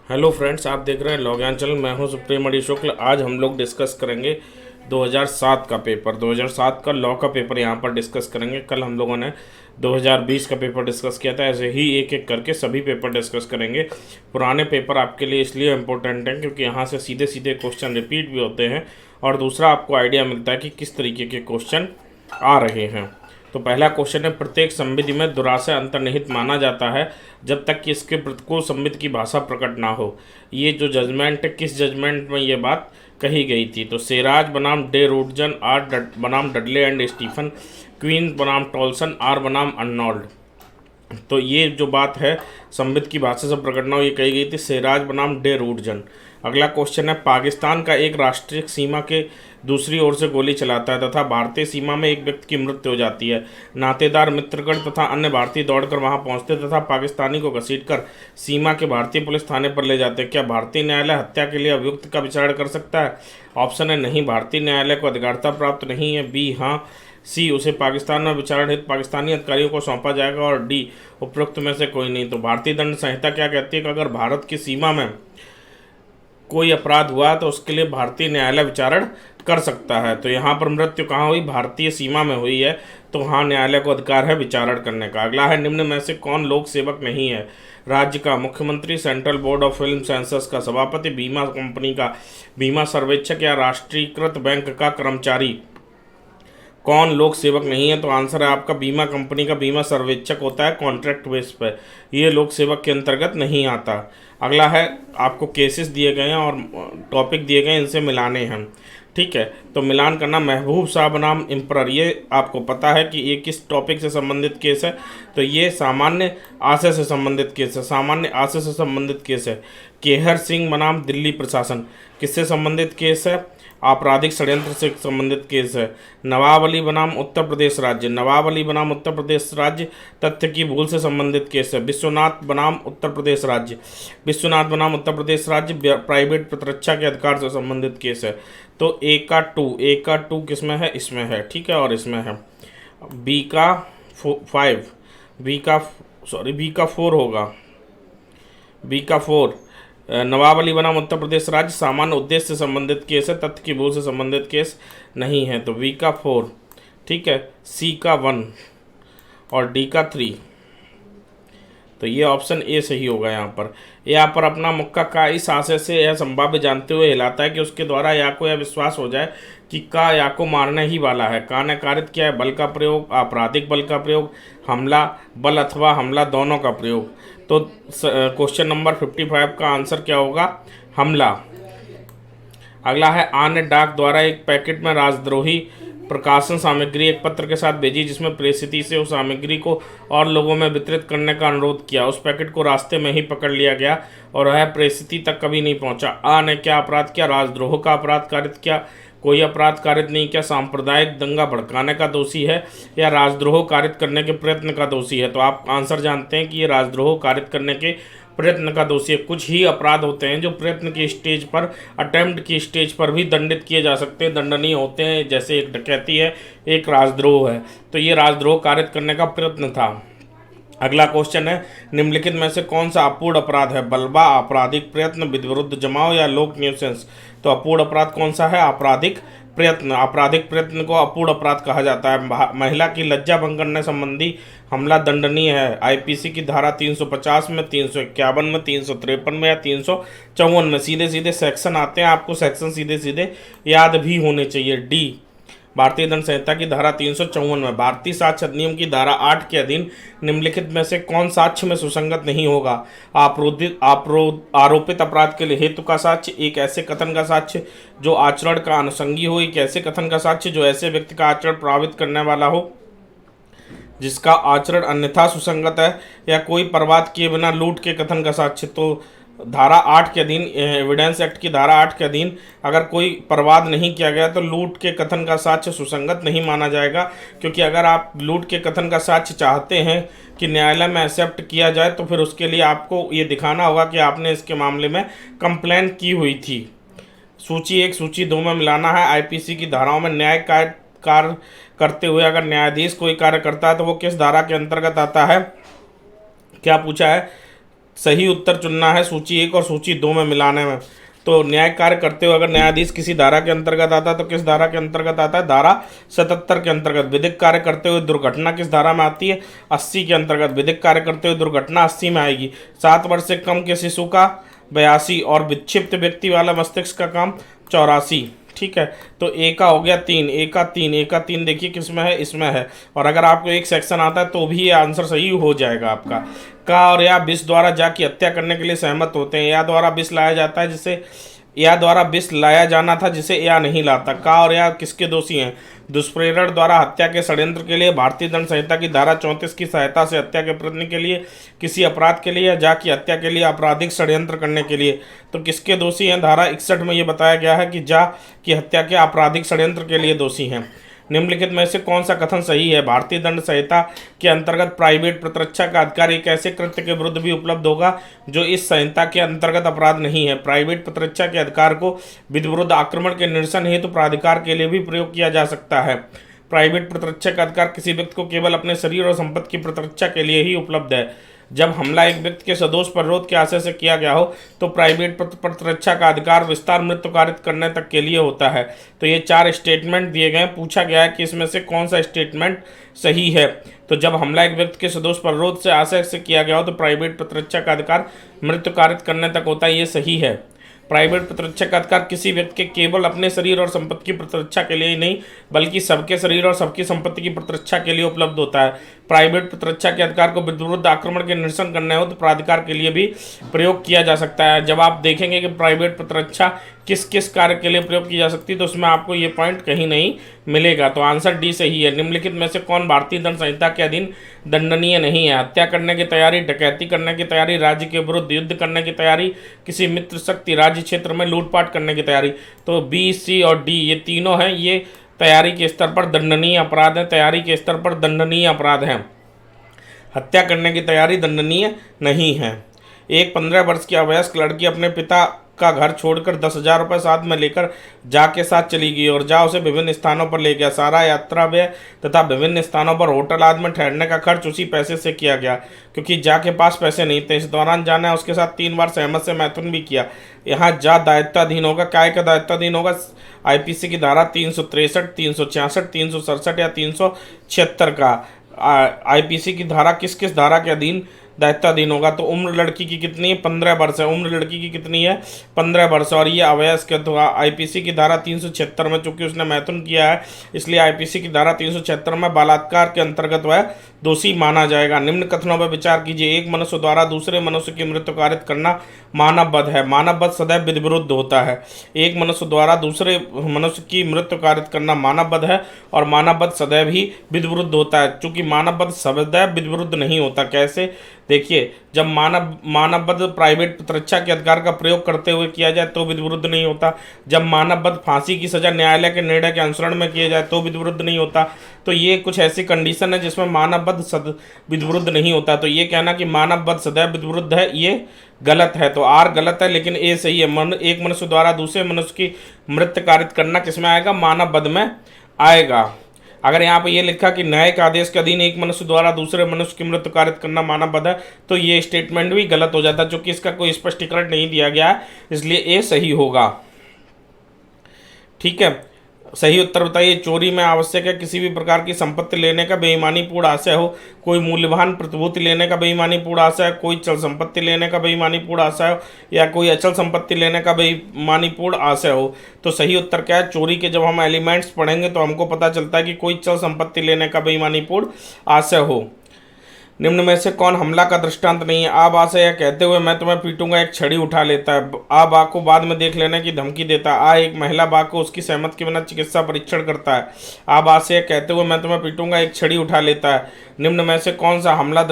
Hello friends, आप देख रहे हैं लॉग्यान चैनल। मैं हूं सुप्रीमणि शुक्ल। आज हम लोग डिस्कस करेंगे 2007 का पेपर। 2007 का लॉ का पेपर यहां पर डिस्कस करेंगे। कल हम लोगों ने 2020 का पेपर डिस्कस किया था। ऐसे ही एक एक करके सभी पेपर डिस्कस करेंगे। पुराने पेपर आपके लिए इसलिए इम्पोर्टेंट हैं क्योंकि यहाँ से सीधे सीधे क्वेश्चन रिपीट भी होते हैं और दूसरा आपको आइडिया मिलता है कि किस तरीके के क्वेश्चन आ रहे हैं। तो पहला क्वेश्चन है, प्रत्येक संविधि में दुराशय अंतर्निहित माना जाता है जब तक कि इसके प्रतिकूल संविधि की भाषा प्रकट ना हो। ये जो जजमेंट है, किस जजमेंट में ये बात कही गई थी? तो सेराज बनाम डे रूटजन, बनाम डडले एंड स्टीफन, क्वीन बनाम टॉल्सन, आर बनाम अर्नोल्ड। तो ये जो बात है संविध की भाषा से प्रकट न हो, ये कही गई थी सेराज बनाम डे रूटजन। अगला क्वेश्चन है, पाकिस्तान का एक राष्ट्रीय सीमा के दूसरी ओर से गोली चलाता है तथा भारतीय सीमा में एक व्यक्ति की मृत्यु हो जाती है। नातेदार, मित्रगण तथा अन्य भारतीय दौड़कर वहां पहुंचते तथा पाकिस्तानी को घसीटकर सीमा के भारतीय पुलिस थाने पर ले जाते। क्या भारतीय न्यायालय हत्या के लिए अभियुक्त का विचारण कर सकता है? ऑप्शन है नहीं, भारतीय न्यायालय को अधिकारिता प्राप्त नहीं है। बी हाँ। सी, उसे पाकिस्तान में विचारण हित पाकिस्तानी अधिकारियों को सौंपा जाएगा। और डी, उपरोक्त में से कोई नहीं। तो भारतीय दंड संहिता क्या कहती है कि अगर भारत की सीमा में कोई अपराध हुआ तो उसके लिए भारतीय न्यायालय विचारण कर सकता है। तो यहाँ पर मृत्यु कहाँ हुई? भारतीय सीमा में हुई है, तो वहाँ न्यायालय को अधिकार है विचारण करने का। अगला है, निम्न में से कौन लोक सेवक नहीं है? राज्य का मुख्यमंत्री, central board of film census का सभापति, बीमा कंपनी का बीमा सर्वेक्षक या राष्ट्रीयकृत बैंक का कर्मचारी। कौन लोक सेवक नहीं है? तो आंसर है आपका बीमा कंपनी का बीमा सर्वेक्षक होता है कॉन्ट्रैक्ट बेस पर। ये लोक सेवक के अंतर्गत नहीं आता। अगला है, आपको केसेस दिए गए हैं और टॉपिक दिए गए हैं, इनसे मिलाने हैं। ठीक है, तो मिलान करना। महबूब शाह बनाम इम्परर, ये आपको पता है कि ये किस टॉपिक से संबंधित केस है? तो ये सामान्य आशय से संबंधित केस है। सामान्य आशय से संबंधित केस है। केहर सिंह बनाम दिल्ली प्रशासन, किससे संबंधित केस है? आपराधिक षड्यंत्र से संबंधित केस है। नवाब अली बनाम उत्तर प्रदेश राज्य, नवाब अली बनाम उत्तर प्रदेश राज्य तथ्य की भूल से संबंधित केस है। विश्वनाथ बनाम उत्तर प्रदेश राज्य, विश्वनाथ बनाम उत्तर प्रदेश राज्य प्राइवेट प्रतिरक्षा के अधिकार से संबंधित केस है। तो ए का टू किसमें है? इसमें है। ठीक है, और इसमें है। बी का 5, बी का 4 होगा। बी का 4 नवाब अली बनाम उत्तर प्रदेश राज्य सामान्य उद्देश्य से संबंधित केस है, तथ्य की भूल से संबंधित केस नहीं है। तो बी का 4, ठीक है। सी का 1 और डी का 3। तो ये ऑप्शन ए सही होगा। यहाँ पर अपना मुक्का का इस आशय से यह संभाव्य जानते हुए हिलाता है कि उसके द्वारा या को यह विश्वास हो जाए कि का या को मारने ही वाला है। का ने कारित किया है बल का प्रयोग, आपराधिक बल का प्रयोग, हमला बल अथवा हमला दोनों का प्रयोग। तो क्वेश्चन नंबर 55 का आंसर क्या होगा? हमला। अगला है, आने डाक द्वारा एक पैकेट में राजद्रोही प्रकाशन सामग्री एक पत्र के साथ भेजी जिसमें प्रेषिती से उस सामग्री को और लोगों में वितरित करने का अनुरोध किया। उस पैकेट को रास्ते में ही पकड़ लिया गया और वह प्रेषिती तक कभी नहीं पहुंचा। आ ने क्या अपराध किया? राजद्रोह का अपराध कारित किया। कोई अपराध कारित नहीं किया। सांप्रदायिक दंगा भड़काने का दोषी है या राजद्रोह कारित करने के प्रयत्न का दोषी है? तो आप आंसर जानते हैं कि ये राजद्रोह कारित करने के प्रयत्न का दोषी है। कुछ ही अपराध होते हैं जो प्रयत्न की स्टेज पर, अटेम्प्ट की स्टेज पर भी दंडित किए जा सकते हैं, दंडनीय होते हैं। जैसे एक डकैती है, एक राजद्रोह है। तो ये राजद्रोह कारित करने का प्रयत्न था। अगला क्वेश्चन है, निम्नलिखित में से कौन सा अपूर्ण अपराध है? बलवा, आपराधिक प्रयत्न, विरुद्ध जमाव या लोक न्यूसेंस? तो अपूर्ण अपराध कौन सा है? आपराधिक प्रयत्न। आपराधिक प्रयत्न को अपूर्ण अपराध कहा जाता है। महिला की लज्जा भंग करने संबंधी हमला दंडनीय है। आईपीसी की धारा 350 में, 351 में, 353 में या 354 में। सीधे सीधे सेक्शन आते हैं, आपको सेक्शन सीधे सीधे याद भी होने चाहिए। डी, भारतीय दंड संहिता की धारा 354 में। भारतीय साक्ष्य अधिनियम की धारा 8 के अधीन निम्नलिखित में से कौन साक्ष्य में सुसंगत नहीं होगा? आरोपित अपराध के लिए हेतु का साक्ष्य, एक ऐसे कथन का साक्ष्य जो आचरण का अनुषंगी हो, एक ऐसे कथन का साक्ष्य जो ऐसे व्यक्ति का आचरण प्रभावित करने वाला हो जिसका आचरण अन्यथा सुसंगत है, या कोई परवाद किए बिना लूट के कथन का साक्ष्य। तो धारा 8 के अधीन, एविडेंस एक्ट की धारा 8 के अधीन अगर कोई परवाद नहीं किया गया तो लूट के कथन का साक्ष्य सुसंगत नहीं माना जाएगा। क्योंकि अगर आप लूट के कथन का साक्ष्य चाहते हैं कि न्यायालय में एक्सेप्ट किया जाए तो फिर उसके लिए आपको ये दिखाना होगा कि आपने इसके मामले में कंप्लेंट की हुई थी। सूची 1 सूची 2 में मिलाना है। आईपीसी की धाराओं में न्याय कार्य करते हुए अगर न्यायाधीश कोई कार्य करता है तो वो किस धारा के अंतर्गत आता है? क्या पूछा है? सही उत्तर चुनना है सूची 1 और सूची 2 में मिलाने में। तो न्याय कार्य करते हुए अगर न्यायाधीश किसी धारा के अंतर्गत आता है तो किस धारा के अंतर्गत आता है? धारा 77 के अंतर्गत। विधिक कार्य करते हुए दुर्घटना किस धारा में आती है? 80 के अंतर्गत। विधिक कार्य करते हुए दुर्घटना 80 में आएगी। 7 वर्ष से कम के शिशु का 82 और विक्षिप्त व्यक्ति वाला मस्तिष्क का काम 84। ठीक है, तो ए का हो गया 3, ए का 3, ए का 3 देखिए किस में है? इसमें है। और अगर आपको एक सेक्शन आता है तो भी ये आंसर सही हो जाएगा आपका। का और या विष द्वारा जा की हत्या करने के लिए सहमत होते हैं। या द्वारा विष लाया जाता है जिसे या द्वारा विष लाया जाना था जिसे या नहीं लाता। का और या किसके दोषी हैं? दुष्प्रेरण द्वारा हत्या के षड्यंत्र के लिए, भारतीय दंड संहिता की धारा 34 की सहायता से हत्या के प्रयत्न के लिए, किसी अपराध के लिए या जा की हत्या के लिए आपराधिक षड्यंत्र करने के लिए। तो किसके दोषी हैं? धारा 61 में ये बताया गया है कि जा की हत्या के आपराधिक षड्यंत्र के लिए दोषी हैं। निम्नलिखित में से कौन सा कथन सही है? भारतीय दंड संहिता के अंतर्गत प्राइवेट प्रतिरक्षा का अधिकार एक ऐसे कृत्य के विरुद्ध भी उपलब्ध होगा जो इस संहिता के अंतर्गत अपराध नहीं है। प्राइवेट प्रतिरक्षा के अधिकार को विधि विरुद्ध आक्रमण के निरसन हेतु प्राधिकार के लिए भी प्रयोग किया जा सकता है। प्राइवेट प्रतिरक्षा का अधिकार किसी व्यक्ति को केवल अपने शरीर और संपत्ति की प्रतिरक्षा के लिए ही उपलब्ध है। जब हमला एक व्यक्ति के सदोष प्रतिरोध के आशय से किया गया हो तो प्राइवेट प्रतिरक्षा का अधिकार विस्तार मृत्यु कारित करने तक के लिए होता है। तो ये 4 स्टेटमेंट दिए गए हैं। पूछा गया है कि इसमें से कौन सा स्टेटमेंट सही है। तो जब हमला एक व्यक्ति के सदोष प्रतिरोध से आशय से किया गया हो तो प्राइवेट प्रतिरक्षा का अधिकार मृत्यु कारित करने तक होता है, ये सही है। प्राइवेट प्रतिरक्षा का अधिकार किसी व्यक्ति के केवल अपने शरीर और संपत्ति की प्रतिरक्षा के लिए ही नहीं बल्कि सबके शरीर और सबकी संपत्ति की प्रतिरक्षा के लिए उपलब्ध होता है। प्राइवेट प्रतिरक्षा के अधिकार को विरुद्ध आक्रमण के निरसन करने हो तो प्राधिकार के लिए भी प्रयोग किया जा सकता है। जब आप देखेंगे कि प्राइवेट प्रतिरक्षा किस किस कार्य के लिए प्रयोग की जा सकती है तो उसमें आपको ये पॉइंट कहीं नहीं मिलेगा। तो आंसर डी सही है। निम्नलिखित में से कौन भारतीय दंड संहिता के अधीन दंडनीय नहीं है? हत्या करने की तैयारी, डकैती करने की तैयारी, राज्य के विरुद्ध युद्ध करने की तैयारी, किसी मित्र शक्ति राज्य क्षेत्र में लूटपाट करने की तैयारी। तो बी, सी और डी ये तीनों हैं, ये तैयारी के स्तर पर दंडनीय अपराध है। तैयारी के स्तर पर दंडनीय अपराध है। हत्या करने की तैयारी दंडनीय नहीं है। एक 15 वर्ष की अवयस्क लड़की अपने पिता का घर छोड़कर 10,000 रुपये साथ में लेकर जा के साथ चली गई और जा उसे विभिन्न स्थानों पर ले गया। सारा यात्रा व्यय तथा विभिन्न स्थानों पर होटल आदि में ठहरने का खर्च उसी पैसे से किया गया क्योंकि जा के पास पैसे नहीं थे। इस दौरान जा ने उसके साथ 3 बार सहमत से मैथुन भी किया। यहाँ जा दायित्वाधीन होगा। काय का दायित्वाधीन होगा? आईपीसी की धारा 363, 366, 367 या 376 का। आईपीसी की धारा किस किस धारा के अधीन दायित्वाधीन होगा? तो उम्र लड़की की कितनी है? 15 वर्ष है। उम्र लड़की की कितनी है? 15 वर्ष। और ये अवयस्क है तो आईपीसी की धारा 376 में चूंकि उसने मैथुन किया है इसलिए आईपीसी की धारा 376 में बलात्कार के अंतर्गत वह दोषी माना जाएगा। निम्न कथनों पर विचार कीजिए। एक मनुष्य द्वारा दूसरे मनुष्य की मृत्यु कारित करना मानववध है। मानववध सदैव विधि विरुद्ध होता है। एक मनुष्य द्वारा दूसरे मनुष्य की मृत्यु कारित करना मानववध है और मानववध सदैव ही विधि विरुद्ध होता है। चूंकि मानववध सदैव विधि विरुद्ध नहीं होता। कैसे? देखिए, जब मानववध प्राइवेट प्रतिरक्षा के अधिकार का प्रयोग करते हुए किया जाए तो विधि विरुद्ध नहीं होता। जब मानववध फांसी की सजा न्यायालय के निर्णय के अनुसरण में किया जाए तो विधि विरुद्ध नहीं होता। तो ये कुछ ऐसी कंडीशन है जिसमें मानववध विधि विरुद्ध नहीं होता। तो ये कहना कि मानववध सदैव विधि विरुद्ध है ये गलत है। तो आर गलत है लेकिन ए सही है। एक मनुष्य द्वारा दूसरे मनुष्य की मृत्यु कारित करना किसमें आएगा? मानववध में आएगा। अगर यहाँ पे ये लिखा कि न्यायिक आदेश के अधीन एक मनुष्य द्वारा दूसरे मनुष्य की मृत्यु कारित करना मानववध है तो ये स्टेटमेंट भी गलत हो जाता है। चूंकि इसका कोई स्पष्टीकरण नहीं दिया गया है इसलिए ए सही होगा। ठीक है, सही उत्तर बताइए। चोरी में आवश्यक है किसी भी प्रकार की संपत्ति लेने का बेईमानीपूर्ण आशय हो, कोई मूल्यवान प्रतिभूति लेने का बेईमानीपूर्ण आशय है, कोई चल संपत्ति लेने का बेईमानीपूर्ण आशय हो या कोई अचल संपत्ति लेने का बेईमानीपूर्ण आशय हो। तो सही उत्तर क्या है? चोरी के जब हम एलिमेंट्स पढ़ेंगे तो हमको पता चलता है कि कोई चल संपत्ति लेने का बेईमानीपूर्ण आशय हो। निम्न में से कौन हमला का दृष्टांत नहीं है? आ बा से यह कहते हुए मैं तुम्हें पीटूंगा एक छड़ी उठा लेता है। आ बा को बाद में देख लेने की धमकी देता है। आ एक महिला बा को उसकी सहमति के बिना चिकित्सा परीक्षण करता है। आ बा से यह कहते हुए मैं तुम्हें पीटूंगा एक छड़ी उठा लेता है। निम्न में से कौन सा हमले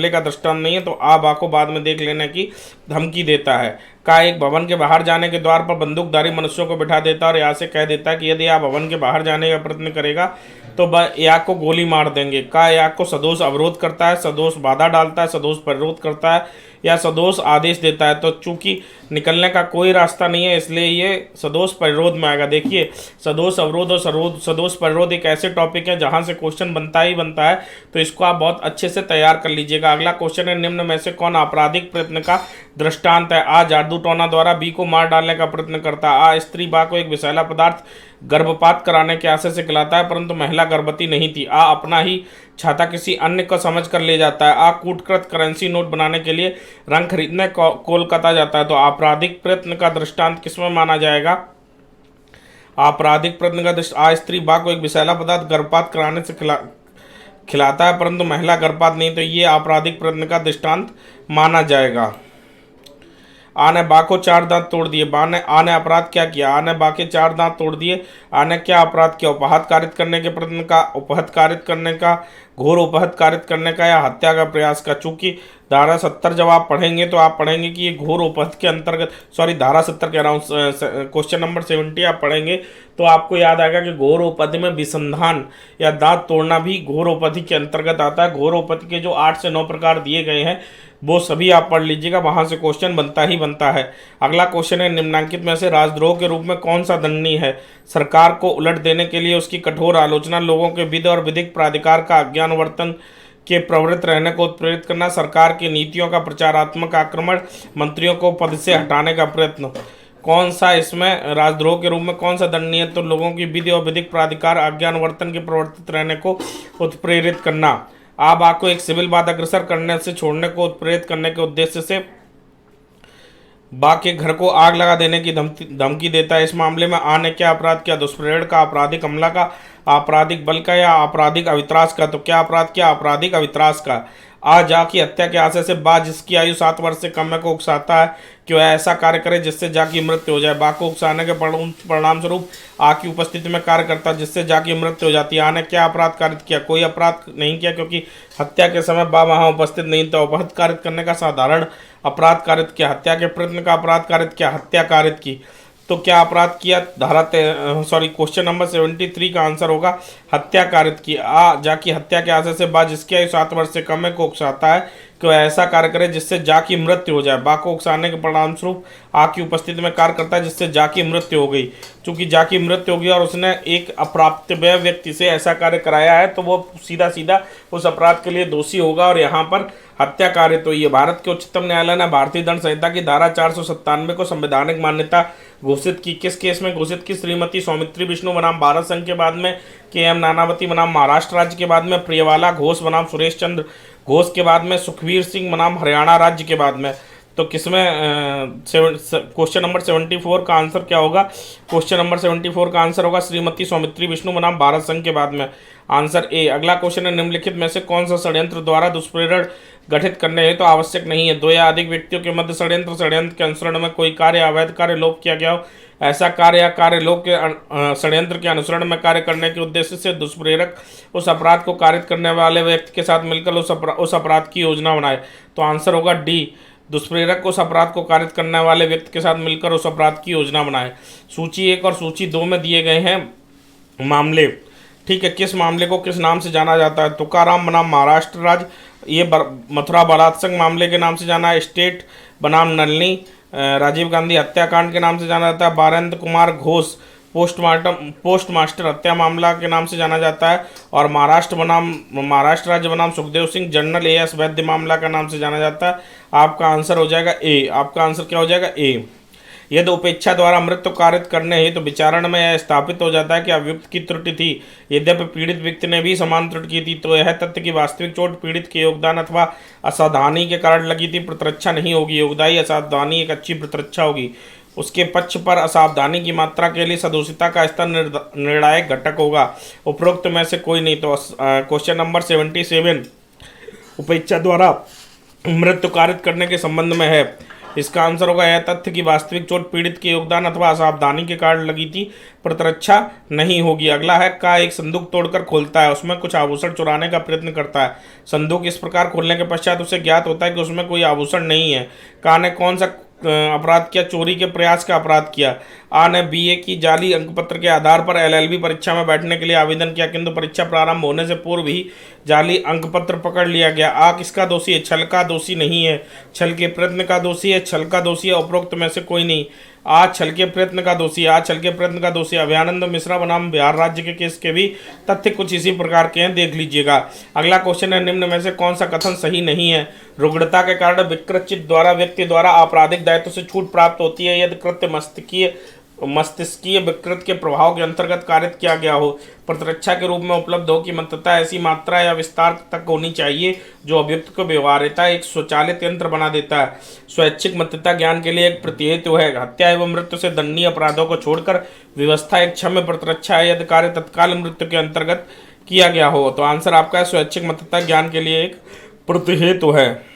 का दृष्टांत नहीं है? तो आ बा को बाद में देख लेने की धमकी देता है। का एक भवन के बाहर जाने के द्वार पर बंदूकधारी मनुष्यों को बिठा देता है और यहाँ से कह देता है कि यदि आप भवन के बाहर जाने का प्रयत्न करेगा तो वह या को गोली मार देंगे। का या को सदोष अवरोध करता है, सदोष बाधा डालता है, सदोष प्रतिरोध करता है या सदोष आदेश देता है। तो चूंकि निकलने का कोई रास्ता नहीं है, इसलिए ये सदोष परिरोध में आएगा। देखिए, सदोष अवरोध और सदोष परिरोध एक ऐसे टॉपिक है जहां से क्वेश्चन बनता ही बनता है, तो इसको आप बहुत अच्छे से तैयार कर लीजिएगा। अगला क्वेश्चन है, निम्न में से कौन आपराधिक प्रयत्न का दृष्टांत है? आ, जादू टोना द्वारा बी को मार डालने का प्रयत्न करता है। आ, स्त्री बा को एक विषैला पदार्थ गर्भपात कराने के आशय से खिलाता है, परंतु महिला गर्भवती नहीं थी। आ, अपना ही छाता किसी अन्य को समझ कर ले जाता है। आ, कूटकृत करेंसी नोट बनाने के लिए रंग खरीदने कोलकाता जाता है। तो आपराधिक प्रयत्न का दृष्टांत किसमें माना जाएगा? आपराधिक प्रयत्न का दृष्टांत आ, स्त्री बा को एक विषैला पदार्थ गर्भपात कराने से खिलाता है, परंतु महिला गर्भपात नहीं, तो ये आपराधिक प्रयत्न का दृष्टांत माना जाएगा। आ ने बा को 4 दांत तोड़ दिए। आ ने अपराध क्या किया? आ ने बा के 4 दांत तोड़ दिए। आ ने क्या अपराध किया? उपहत कारित करने के प्रयत्न का, उपहत कारित करने का, घोर उपहत कारित करने का, या हत्या का प्रयास का। चूंकि धारा 70 जब आप पढ़ेंगे तो आप पढ़ेंगे कि ये घोर उपहत के अंतर्गत, सॉरी धारा 70 कह रहा हूँ, क्वेश्चन नंबर 70 आप पढ़ेंगे तो आपको याद आएगा कि घोर उपहति में विसंधान या दांत तोड़ना भी घोर उपहति के अंतर्गत आता है। घोर उपहति के जो 8 से 9 प्रकार दिए गए हैं वो सभी आप पढ़ लीजिएगा, वहां से क्वेश्चन बनता ही बनता है। अगला क्वेश्चन है, निम्नलिखित में से राजद्रोह के रूप में कौन सा दंडनीय है? सरकार को उलट देने के लिए उसकी कठोर आलोचना, लोगों के विधि और विधिक प्राधिकार का अज्ञानवर्तन के प्रवृत्त रहने को उत्प्रेरित करना, सरकार की नीतियों का प्रचारात्मक आक्रमण, मंत्रियों को पद से हटाने का प्रयत्न। कौन सा इसमें राजद्रोह के रूप में कौन सा दंडनीय है? तो लोगों की विधि और विधिक प्राधिकार अज्ञानवर्तन के प्रवर्तित रहने को उत्प्रेरित करना। आ, बा को एक सिविल वाद अग्रसर करने से छोड़ने को उत्प्रेरित करने के उद्देश्य से बा के घर को आग लगा देने की धमकी देता है। इस मामले में आ ने क्या अपराध किया? दुष्प्रेरण का, आपराधिक हमला का, आपराधिक बल का, या आपराधिक अवित्रास का। तो क्या अपराध किया? आपराधिक अवित्रास का। आ, जा की हत्या के आशय से बा, जिसकी आयु 7 वर्ष से कम है, को उकसाता है कि वह ऐसा कार्य करे जिससे जा की मृत्यु हो जाए। बा को उकसाने के परिणाम स्वरूप आ की उपस्थिति में कार्य करता है जिससे जा की मृत्यु हो जाती है। आ ने क्या अपराध कारित किया? कोई अपराध नहीं किया, क्योंकि हत्या के समय बा वहां उपस्थित नहीं था। उपहत कारित करने का साधारण अपराध कारित किया। हत्या के प्रयत्न का अपराध कारित किया, हत्या कारित की। तो क्या अपराध किया? क्वेश्चन नंबर 73 का आंसर होगा हत्या कारित की। आ, जा की हत्या के आशय से बा, जिसकी आयु 7 वर्ष से कम है, को उकसाता है कि वह ऐसा कार्य करे जिससे जा की मृत्यु हो जाए। बा को उकसाने के परिणाम स्वरूप आ की उपस्थिति में कार्य करता है जिससे जा की मृत्यु हो गई। चूंकि जा की मृत्यु हो गई और उसने एक अप्राप्तव्य व्यक्ति से ऐसा कार्य कराया है, तो वो सीधा सीधा उस अपराध के लिए दोषी होगा और यहाँ पर हत्या कारित हुई है। भारत के उच्चतम न्यायालय ने भारतीय दंड संहिता की धारा 497 को संवैधानिक मान्यता घोषित की। किस केस में घोषित की? श्रीमती सौमित्री विष्णु बनाम भारत संघ के बाद में के.एम. नानावती बनाम महाराष्ट्र राज्य के बाद में प्रियवाला घोष बनाम सुरेश चंद्र घोष के बाद में सुखवीर सिंह बनाम हरियाणा राज्य के बाद में। तो किसमें क्वेश्चन नंबर 74 का आंसर क्या होगा? क्वेश्चन नंबर 74 का आंसर होगा श्रीमती सौमित्री विष्णु बनाम भारत संघ के बाद में, आंसर ए। अगला क्वेश्चन है, निम्नलिखित में से कौन सा षड्यंत्र द्वारा दुष्प्रेरण गठित करने हेतु तो आवश्यक नहीं है? 2 या अधिक व्यक्तियों के मध्य षड्यंत्र के अनुसरण में कोई कार्य अवैध कार्य लोप किया गया हो, ऐसा कार्य या कार्य लोप के षड्यंत्र के अनुसरण में कार्य करने के उद्देश्य से दुष्प्रेरक उस अपराध को कारित करने वाले व्यक्ति के साथ मिलकर उस अपराध की योजना बनाए। तो आंसर होगा डी, दुष्प्रेरक उस अपराध को कारित करने वाले व्यक्ति के साथ मिलकर उस अपराध की योजना बनाए। सूची 1 और सूची 2 में दिए गए हैं मामले, ठीक है। किस मामले को किस नाम से जाना जाता है? तुकाराम बनाम महाराष्ट्र राज्य, ये मथुरा बलात्संग मामले के नाम से जाना है। स्टेट बनाम नलिनी, राजीव गांधी हत्याकांड के नाम से जाना जाता है। बारेंद्र कुमार घोष पोस्टमास्टर हत्या मामला के नाम से जाना जाता है। और महाराष्ट्र राज्य बनाम सुखदेव सिंह जनरल एएस वैद्य मामला का नाम से जाना जाता है। आपका आंसर हो जाएगा ए। आपका आंसर क्या हो जाएगा? ए। यदि उपेक्षा द्वारा मृत्यु कारित करने हेतु विचारण में यह स्थापित हो जाता है कि अभियुक्त की त्रुटि थी, यद्यपि पीड़ित व्यक्ति ने भी समान त्रुटि की थी, तो यह तथ्य की वास्तविक चोट पीड़ित के योगदान अथवा असावधानी के कारण लगी थी, प्रतिरक्षा नहीं होगी। योगदायी असावधानी एक अच्छी प्रतिरक्षा होगी। उसके पक्ष पर असावधानी की मात्रा के लिए सदोषिता का स्तर निर्णायक घटक होगा। उपरोक्त में से कोई नहीं। तो क्वेश्चन नंबर 77 उपेक्षा द्वारा मृत्यु कारित करने के संबंध में है। इसका आंसर होगा यह तथ्य कि वास्तविक चोट पीड़ित के योगदान अथवा असावधानी के कारण लगी थी, प्रतिरक्षा नहीं होगी। अगला है का एक संदूक तोड़कर खोलता है, उसमें कुछ आभूषण चुराने का प्रयत्न करता है। संदूक इस प्रकार खोलने के पश्चात उसे ज्ञात होता है कि उसमें कोई आभूषण नहीं है। का ने कौन सा अपराध किया? चोरी के प्रयास का अपराध किया। आ ने बीए की जाली अंकपत्र के आधार पर एलएलबी परीक्षा में बैठने के लिए आवेदन किया, किंतु परीक्षा प्रारंभ होने से पूर्व ही जाली अंकपत्र पकड़ लिया गया। आ किसका दोषी है? छल का दोषी नहीं है। छल के प्रयत्न का दोषी है। छल का दोषी है उपरोक्त में से कोई नहीं। आ छल के प्रयत्न का दोषी। आ छल के प्रयत्न का दोषी अभयानंद मिश्रा बनाम बिहार राज्य के केस के भी तथ्य कुछ इसी प्रकार के हैं, देख लीजिएगा। अगला क्वेश्चन है, निम्न में से कौन सा कथन सही नहीं है? रुग्णता के कारण विकृत चित्त द्वारा व्यक्ति द्वारा आपराधिक दायित्व से छूट प्राप्त होती है यदि कृत्य मस्तिष्कीय विकृत के प्रभाव के अंतर्गत कारित किया गया हो। प्रतिरक्षा के रूप में उपलब्ध हो कि मतता ऐसी मात्रा या विस्तार तक होनी चाहिए जो अभियुक्त को व्यवहार्यता एक स्वचालित यंत्र बना देता है। स्वैच्छिक मतता ज्ञान के लिए एक प्रतिहेतु है। हत्या एवं मृत्यु से दंडनीय अपराधों को छोड़कर व्यवस्था एक क्षम्य प्रतिरक्षा है यदि कार्य तत्काल मृत्यु के अंतर्गत किया गया हो। तो आंसर आपका स्वैच्छिक मतता ज्ञान के लिए एक प्रतिहेतु है।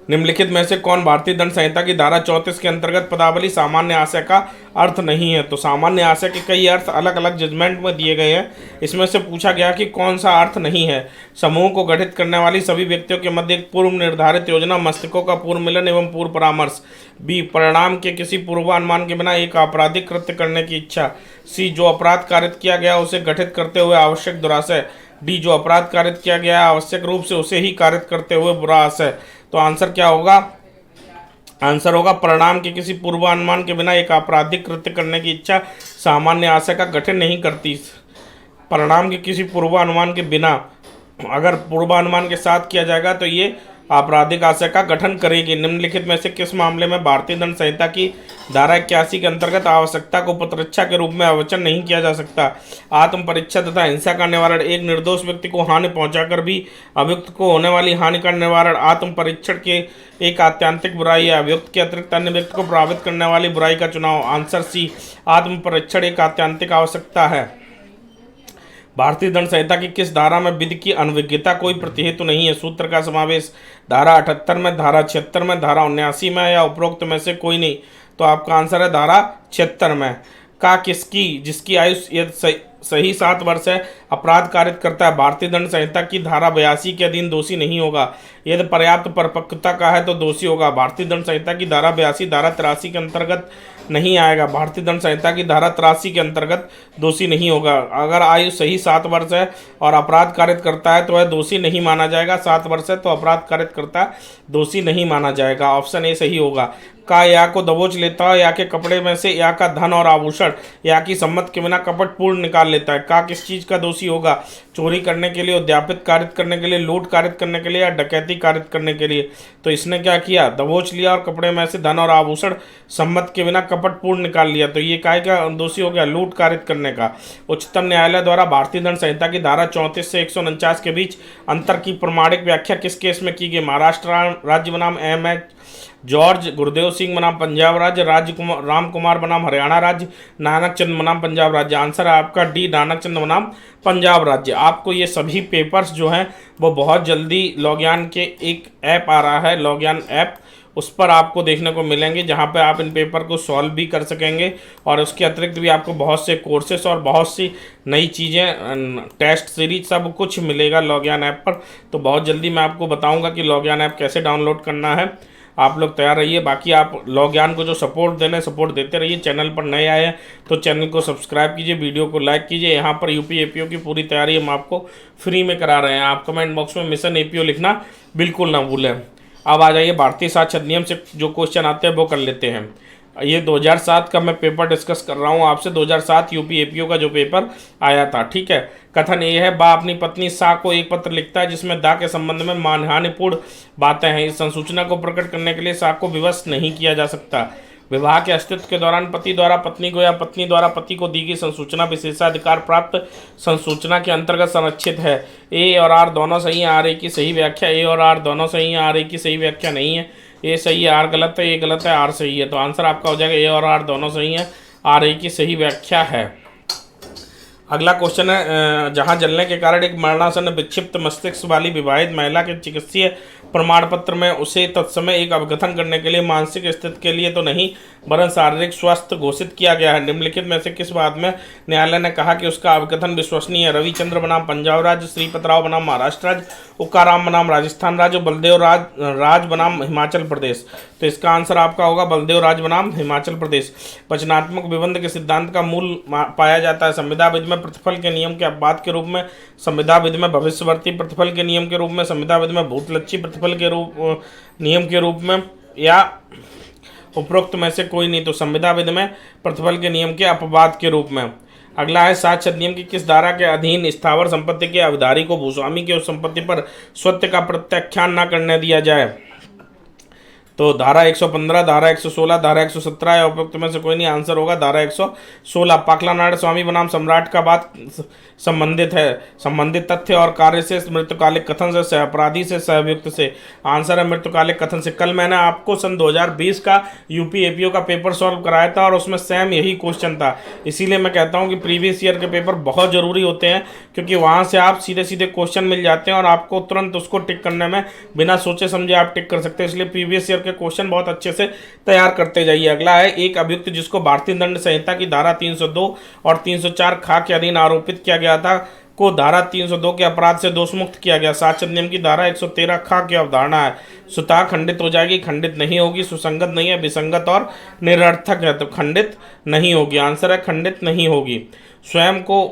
निम्नलिखित में से कौन भारतीय दंड संहिता की धारा 34 के अंतर्गत पदावली सामान्य आशय का अर्थ नहीं है? तो सामान्य आशय के कई अर्थ अलग अलग जजमेंट में दिए गए हैं। इसमें से पूछा गया कि कौन सा अर्थ नहीं है। समूह को गठित करने वाली सभी व्यक्तियों के मध्य एक पूर्व निर्धारित योजना, मस्तिष्कों का पूर्व मिलन एवं पूर्व परामर्श। बी, परिणाम के किसी पूर्वानुमान के बिना एक आपराधिक कृत्य करने की इच्छा। सी, जो अपराध कारित किया गया उसे गठित करते हुए आवश्यक दुराशय। डी, जो अपराध कारित किया गया आवश्यक रूप से उसे ही कारित करते हुए बुरा आशय। तो आंसर क्या होगा? आंसर होगा परिणाम के किसी पूर्वानुमान के बिना एक आपराधिक कृत्य करने की इच्छा सामान्य आशय का गठन नहीं करती। परिणाम के किसी पूर्वानुमान के बिना, अगर पूर्वानुमान के साथ किया जाएगा तो ये आपराधिक आशय का गठन करेगी। निम्नलिखित में से किस मामले में भारतीय दंड संहिता की धारा 81 के अंतर्गत आवश्यकता को प्रतिरक्षा के रूप में अवचन नहीं किया जा सकता? आत्म परीक्षा तथा हिंसा का निवारण। एक निर्दोष व्यक्ति को हानि पहुंचाकर भी अभियुक्त को होने वाली हानि का निवारण आत्म परीक्षण के एक आत्यंतिक बुराई है। अभियुक्त के अतिरिक्त अन्य व्यक्ति को प्रभावित करने वाली बुराई का चुनाव। आंसर सी, आत्म परीक्षण एक आत्यंतिक आवश्यकता है। भारतीय दंड संहिता की किस धारा में विधि की अनभिज्ञता कोई प्रतिहेतु नहीं है? सूत्र का समावेश। धारा 78 में, धारा 76 में, धारा 79 में या उपरोक्त में से कोई नहीं? तो आपका आंसर है धारा 76 में। का किसकी जिसकी आयु यदि सही 7 वर्ष है अपराध कारित करता है भारतीय दंड संहिता की धारा 82 के अधीन दोषी नहीं होगा। यदि पर्याप्त परिपक्वता का है तो दोषी होगा। भारतीय दंड संहिता की धारा 82 धारा 83 के अंतर्गत नहीं आएगा। भारतीय दंड संहिता की धारा 83 के अंतर्गत दोषी नहीं होगा। अगर आयु सही 7 वर्ष है और अपराध कारित करता है तो वह दोषी नहीं माना जाएगा। 7 वर्ष है तो अपराध कारित करता है, दोषी नहीं माना जाएगा। ऑप्शन ए सही होगा। का या को दबोच लेता है, या के कपड़े में से या का धन और आभूषण या की सम्मत के बिना कपट पूर्ण निकाल लेता है। का किस चीज़ का दोषी होगा? चोरी करने के लिए, उद्यापित कारित करने के लिए, लूट कारित करने के लिए या डकैती कारित करने के लिए? तो इसने क्या किया? दबोच लिया और कपड़े में से धन और आभूषण सम्मत के बिना कपट पूर्ण निकाल लिया। तो ये काय का दोषी हो गया? लूट कारित करने का। उच्चतम न्यायालय द्वारा भारतीय दंड संहिता की धारा 34 से 149 के बीच अंतर की प्रमाणिक व्याख्या किस केस में की गई? महाराष्ट्र राज्य बनाम M.H. जॉर्ज, गुरुदेव सिंह बनाम पंजाब राज्य, राम कुमार बनाम हरियाणा राज्य, नानक चंद बनाम पंजाब राज्य। आंसर है आपका डी, नानक चंद बनाम पंजाब राज्य। आपको ये सभी पेपर्स जो हैं वो बहुत जल्दी लॉग्यान के एक ऐप आ रहा है, लॉग्यान ऐप, उस पर आपको देखने को मिलेंगे जहां पे आप इन पेपर को सॉल्व भी कर सकेंगे। और उसके अतिरिक्त भी आपको बहुत से कोर्सेस और बहुत सी नई चीज़ें, टेस्ट सीरीज सब कुछ मिलेगा लॉग्यान ऐप पर। तो बहुत जल्दी मैं आपको बताऊंगा कि लॉग्यान ऐप कैसे डाउनलोड करना है। आप लोग तैयार रहिए। बाकी आप लॉग्यान को जो सपोर्ट देना है सपोर्ट देते रहिए। चैनल पर नए आए हैं तो चैनल को सब्सक्राइब कीजिए, वीडियो को लाइक कीजिए। यहाँ पर यूपी एपीओ की पूरी तैयारी हम आपको फ्री में करा रहे हैं। आप कमेंट बॉक्स में मिशन एपीओ लिखना बिल्कुल ना भूलें। अब आ जाइए भारतीय साक्ष्य अधिनियम से जो क्वेश्चन आते हैं वो कर लेते हैं। ये 2007 का मैं पेपर डिस्कस कर रहा हूँ आपसे। 2007 यूपी एपीओ का जो पेपर आया था, ठीक है। कथन ये है, बा अपनी पत्नी सा को एक पत्र लिखता है जिसमें दा के संबंध में मानहानिपूर्ण बातें हैं। इस संसूचना को प्रकट करने के लिए सा को विवश नहीं किया जा सकता। विवाह के अस्तित्व के दौरान पति द्वारा पत्नी को या पत्नी द्वारा पति को दी गई संसूचना विशेषाधिकार प्राप्त संसूचना के अंतर्गत संरक्षित है। ए और आर दोनों सही है, आर ए की सही व्याख्या। ए और आर दोनों सही है, आर ए की सही व्याख्या नहीं है। ए सही है, आर गलत है, ए गलत है, आर सही है। तो आंसर आपका हो जाएगा ए और आर दोनों सही है, आर ए की सही व्याख्या है। अगला क्वेश्चन है, जहां जलने के कारण एक मरणासन्न विक्षिप्त मस्तिष्क वाली विवाहित महिला के चिकित्सीय प्रमाण पत्र में उसे तत्समय एक अपघटन करने के लिए मानसिक स्थिति के लिए तो नहीं वरन शारीरिक स्वास्थ्य घोषित किया गया है। निम्नलिखित में से किस बात में न्यायालय ने कहा कि उसका अपघटन विश्वसनीय है? रविचंद्र बनाम पंजाब राज्य, श्रीपत राव बनाम महाराष्ट्र राज्य, उकाराम बनाम राजस्थान राज्य, बलदेव राज बनाम हिमाचल प्रदेश। तो इसका आंसर आपका होगा बलदेव राज बनाम हिमाचल प्रदेश। वचनात्मक विबंध के सिद्धांत का मूल पाया जाता है संविदा विधि में में प्रतिफल के नियम के अपवाद के रूप में, संविदा विधि में भविष्यवर्ती प्रतिफल के नियम के रूप में, संविदा विधि में भूतलक्षी प्रतिफल के नियम के रूप में, या उपरोक्त में से कोई नहीं। तो संविदा विधि में प्रतिफल के नियम के अपवाद के रूप में। अगला है साक्ष्य अधिनियम की किस धारा के अधीन स्थावर संपत्ति के अधिधारी को भूस्वामी की उस संपत्ति पर स्वत्व का प्रत्याख्यान न करने दिया जाए। तो धारा 115, धारा 116, धारा 117 या उपयुक्त में से कोई नहीं। आंसर होगा धारा 116। पाकला नारायण स्वामी बनाम सम्राट का बात संबंधित है। संबंधित तथ्य और कार्य से, मृत्युकालिक कथन से, सहअपराधी से, सहअभियुक्त से। आंसर है मृत्युकालिक कथन से। कल मैंने आपको सन 2020 का यूपी एपीओ का पेपर सॉल्व कराया था और उसमें सेम यही क्वेश्चन था। इसीलिए मैं कहता हूँ कि प्रीवियस ईयर के पेपर बहुत ज़रूरी होते हैं, क्योंकि वहाँ से आप सीधे सीधे क्वेश्चन मिल जाते हैं और आपको तुरंत उसको टिक करने में बिना सोचे समझे आप टिक कर सकते हैं। इसलिए प्रीवियस ईयर के क्वेश्चन बहुत अच्छे से तैयार करते जाइए। अगला है एक अभियुक्त जिसको भारतीय दंड संहिता की धारा 302 और 304 खा के अधीन आरोपित किया गया था को धारा 302 के अपराध से दोषमुक्त किया गया। साक्ष्य अधिनियम की धारा 113 खा की अवधारणा है। स्वतः खंडित हो जाएगी, खंडित नहीं होगी, सुसंगत नहीं है, विसंगत और निरर्थक है। तो खंडित नहीं होगी। आंसर है खंडित नहीं होगी। स्वयं को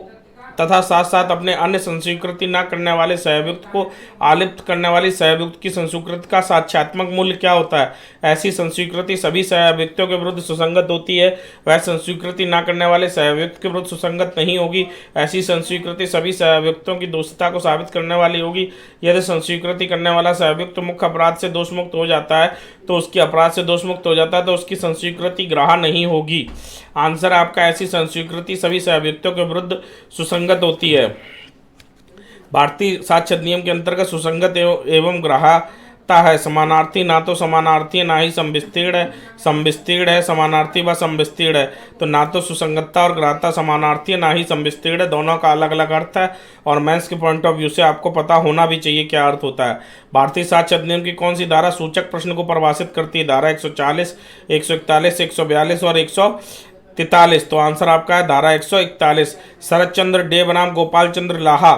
तथा साथ साथ अपने अन्य संस्वीकृति न करने वाले सहअभियुक्त को आलिप्त करने वाली सहअभियुक्त की संस्वीकृति का साक्ष्यात्मक मूल्य क्या होता है? ऐसी संस्वीकृति सभी सहअभियुक्तों के विरुद्ध सुसंगत होती है। वह संस्वीकृति न करने वाले सहअभियुक्त के विरुद्ध सुसंगत नहीं होगी। ऐसी संस्वीकृति सभी सहअभियुक्तों की दोषिता को साबित करने वाली होगी। यदि संस्वीकृति करने वाला सहअभियुक्त मुख्य अपराध से दोषमुक्त हो जाता है तो उसकी अपराध से दोषमुक्त हो जाता है तो उसकी संस्वीकृति ग्राह्य नहीं होगी। आंसर आपका ऐसी संस्वीकृति सभी सहअभियुक्तों के विरुद्ध सुसंगत होती है। भारतीय साक्ष्य अधिनियम के अंतर्गत सुसंगत एवं ग्राह्यता है। समानार्थी ना तो समानार्थी है, ना ही संविस्तीर्ण है। संविस्तीर्ण है, समानार्थी व संविस्तीर्ण है। तो ना तो सुसंगतता और ग्राह्यता समानार्थी है, ना ही संविस्तीर्ण है। दोनों का अलग अलग अर्थ है और मेंस के पॉइंट ऑफ व्यू से आपको पता होना भी चाहिए क्या अर्थ होता है। भारतीय साक्ष्य अधिनियम की कौन सी धारा सूचक प्रश्न को परिभाषित करती है? धारा 140, 141, 142 और 143। तो आंसर आपका है धारा 141। शरद चंद्र डे बनाम गोपाल चंद्र लाहा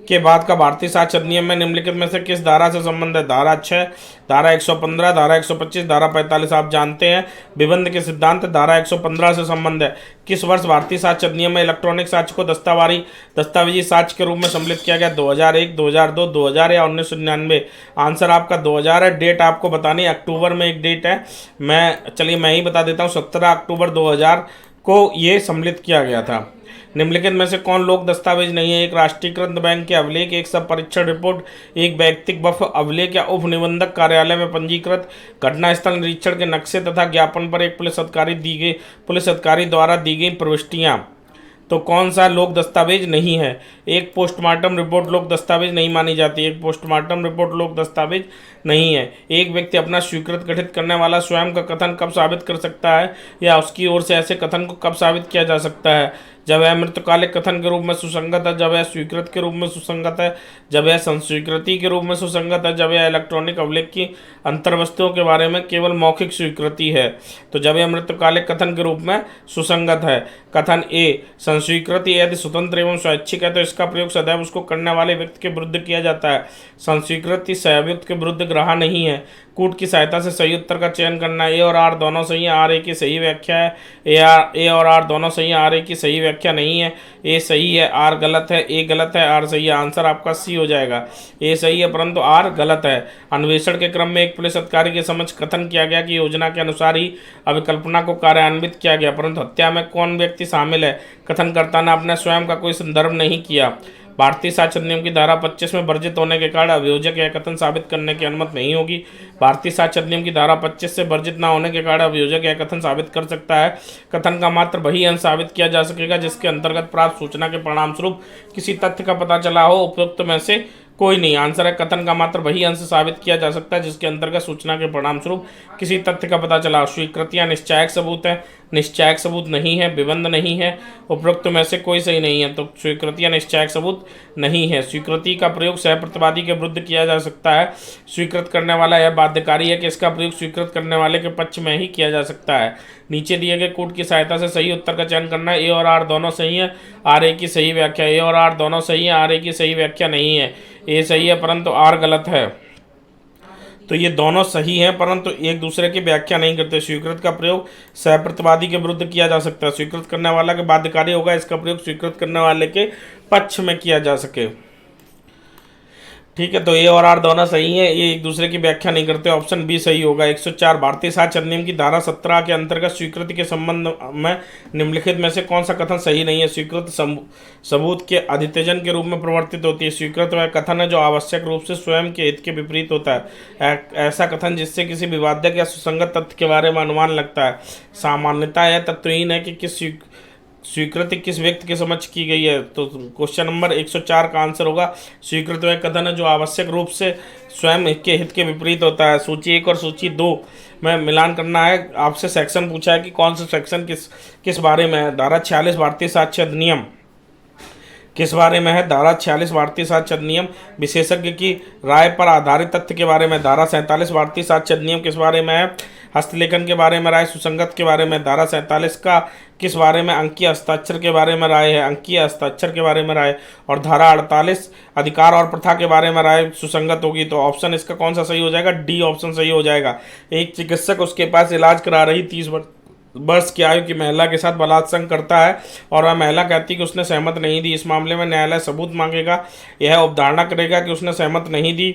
के बाद का भारतीय साक्ष्य अधिनियम में निम्नलिखित में से किस धारा से संबंध है? धारा 6, धारा 115, धारा 125, धारा 45। आप जानते हैं विबंध के सिद्धांत धारा 115 से संबंध है। किस वर्ष भारतीय साक्ष्य अधिनियम में इलेक्ट्रॉनिक साक्ष्य को दस्तावेजी साक्ष्य के रूप में सम्मिलित किया गया? 2001, 2002, 2000 या 1999? आंसर आपका 2000 है। डेट आपको बतानी है, अक्टूबर में एक डेट है, मैं ही बता देता हूँ। 17 अक्टूबर 2000 को ये सम्मिलित किया गया था। निम्नलिखित में से कौन लोक दस्तावेज नहीं है? एक राष्ट्रीयकृत बैंक के अभिलेख, एक सब परीक्षण रिपोर्ट, एक वैयक्तिक वक्फ अभिलेख या उप निबंधक कार्यालय में पंजीकृत घटनास्थल निरीक्षण के नक्शे तथा ज्ञापन पर एक पुलिस अधिकारी द्वारा दी गई प्रविष्टियां। तो कौन सा लोक दस्तावेज नहीं है? एक पोस्टमार्टम रिपोर्ट लोक दस्तावेज नहीं मानी जाती। एक पोस्टमार्टम रिपोर्ट लोक दस्तावेज नहीं है। एक व्यक्ति अपना स्वीकृत गठित करने वाला स्वयं का कथन कब साबित कर सकता है या उसकी ओर से ऐसे कथन को कब साबित किया जा सकता है? जब यह मृत्युकालिक कथन के रूप में सुसंगत है, जब यह स्वीकृत के रूप में सुसंगत है, जब यह संस्वीकृति के रूप में सुसंगत है, जब यह इलेक्ट्रॉनिक अभिलेख की अंतर्वस्तुओं के बारे में केवल मौखिक स्वीकृति है। तो जब यह मृत्युकालिक कथन के रूप में सुसंगत है। कथन ए, संस्वीकृति यदि स्वतंत्र एवं स्वैच्छिक है तो इसका प्रयोग सदैव उसको करने वाले व्यक्ति के विरुद्ध किया जाता है। संस्वीकृति सहअभियुक्त के विरुद्ध ग्राह्य नहीं है। कूट की सहायता से सही उत्तर का चयन करना। ए और आर दोनों सही है, आर ए की सही व्याख्या है। ए और आर दोनों सही है, आर ए की सही व्याख्या नहीं है। ए सही है, आर गलत है। ए गलत है, आर सही है। आंसर आपका सी हो जाएगा। ए सही है परंतु आर गलत है। अन्वेषण के क्रम में एक पुलिस अधिकारी के समक्ष कथन किया गया कि योजना के अनुसार ही अभिकल्पना को कार्यान्वित किया गया, परंतु हत्या में कौन व्यक्ति शामिल है? कथनकर्ता ने अपने स्वयं का कोई संदर्भ नहीं किया। भारतीय साक्ष्य अधिनियम की धारा 25 में वर्जित होने के कारण अभियोजक यह कथन साबित करने की अनुमति नहीं होगी। भारतीय साक्ष्य अधिनियम की धारा 25 से वर्जित न होने के कारण अभियोजक यह कथन साबित कर सकता है। कथन का मात्र वही अंश साबित किया जा सकेगा जिसके अंतर्गत प्राप्त सूचना के परिणाम स्वरूप किसी तथ्य का पता चला हो। उपयुक्त में से कोई नहीं। आंसर है कथन का मात्र वही अंश साबित किया जा सकता है जिसके अंतर्गत सूचना के परिणाम स्वरूप किसी तथ्य का पता चला। स्वीकृतियां निश्चायक सबूत है, निश्चायक सबूत नहीं है, विबंध नहीं है। उपरोक्त में से कोई सही नहीं है। तो स्वीकृतियां निश्चायक सबूत नहीं है। स्वीकृति का प्रयोग सह प्रतिवादी के विरुद्ध किया जा सकता है। स्वीकृत करने वाला यह बाध्यकारी है कि इसका प्रयोग स्वीकृत करने वाले के पक्ष में ही किया जा सकता है। नीचे दिए गए कूट की सहायता से सही उत्तर का चयन करना है। ए और आर दोनों सही है, आर ए की सही व्याख्या। ए और आर दोनों सही है, आर ए की सही व्याख्या नहीं है। ए सही है परंतु आर गलत है। तो ये दोनों सही हैं, परंतु एक दूसरे की व्याख्या नहीं करते। स्वीकृत का प्रयोग सहप्रतिवादी के विरुद्ध किया जा सकता है। स्वीकृत करने वाला के बाध्यकारी होगा, इसका प्रयोग स्वीकृत करने वाले के पक्ष में किया जा सके। ठीक है, तो ए और आर दोनों सही है, ये एक दूसरे की व्याख्या नहीं करते। ऑप्शन बी सही होगा। 104 भारतीय साक्ष्य अधिनियम की धारा 17 के अंतर्गत स्वीकृति के संबंध में निम्नलिखित में से कौन सा कथन सही नहीं है? स्वीकृत सबूत के अधित्यजन के रूप में प्रवर्तित होती है। स्वीकृत वह कथन है जो आवश्यक रूप से स्वयं के हित के विपरीत होता है। ऐसा कथन जिससे किसी विवादक या सुसंगत तथ्य के बारे में अनुमान लगता है। सामान्यतः यह तथ्यहीन है कि किस स्वीकृति किस व्यक्ति के समक्ष की गई है। तो क्वेश्चन नंबर 104 का आंसर होगा स्वीकृत वह कथन है जो आवश्यक रूप से स्वयं के हित के विपरीत होता है। सूची 1 और सूची 2 में मिलान करना है। आपसे सेक्शन पूछा है कि कौन सा सेक्शन किस बारे में है। धारा 46 भारतीय साक्ष्य अधिनियम किस बारे में है? धारा 46 भारतीय साक्ष्य अधिनियम विशेषज्ञ की राय पर आधारित तथ्य के बारे में। धारा 47 भारतीय साक्ष्य अधिनियम किस बारे में है? हस्तलेखन के बारे में राय, सुसंगत के बारे में। धारा 47 का किस बारे में? अंकीय हस्ताक्षर के बारे में राय है, अंकीय हस्ताक्षर के बारे में राय। और धारा 48 अधिकार और प्रथा के बारे में राय सुसंगत होगी। तो ऑप्शन इसका कौन सा सही हो जाएगा? डी ऑप्शन सही हो जाएगा। एक चिकित्सक उसके पास इलाज करा रही 30 वर्ष की आयु की महिला के साथ बलात्संग करता है और वह महिला कहती है कि उसने सहमत नहीं दी। इस मामले में न्यायालय सबूत मांगेगा, यह अवधारणा करेगा कि उसने सहमत नहीं दी,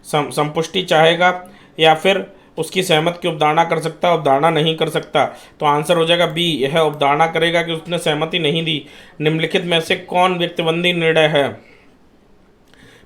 संपुष्टि चाहेगा, या फिर उसकी सहमत की अवधारणा कर सकता है, अवधारणा नहीं कर सकता। तो आंसर हो जाएगा बी, यह अवधारणा करेगा कि उसने सहमति नहीं दी। निम्नलिखित में से कौन व्यक्तिबंधी निर्णय है?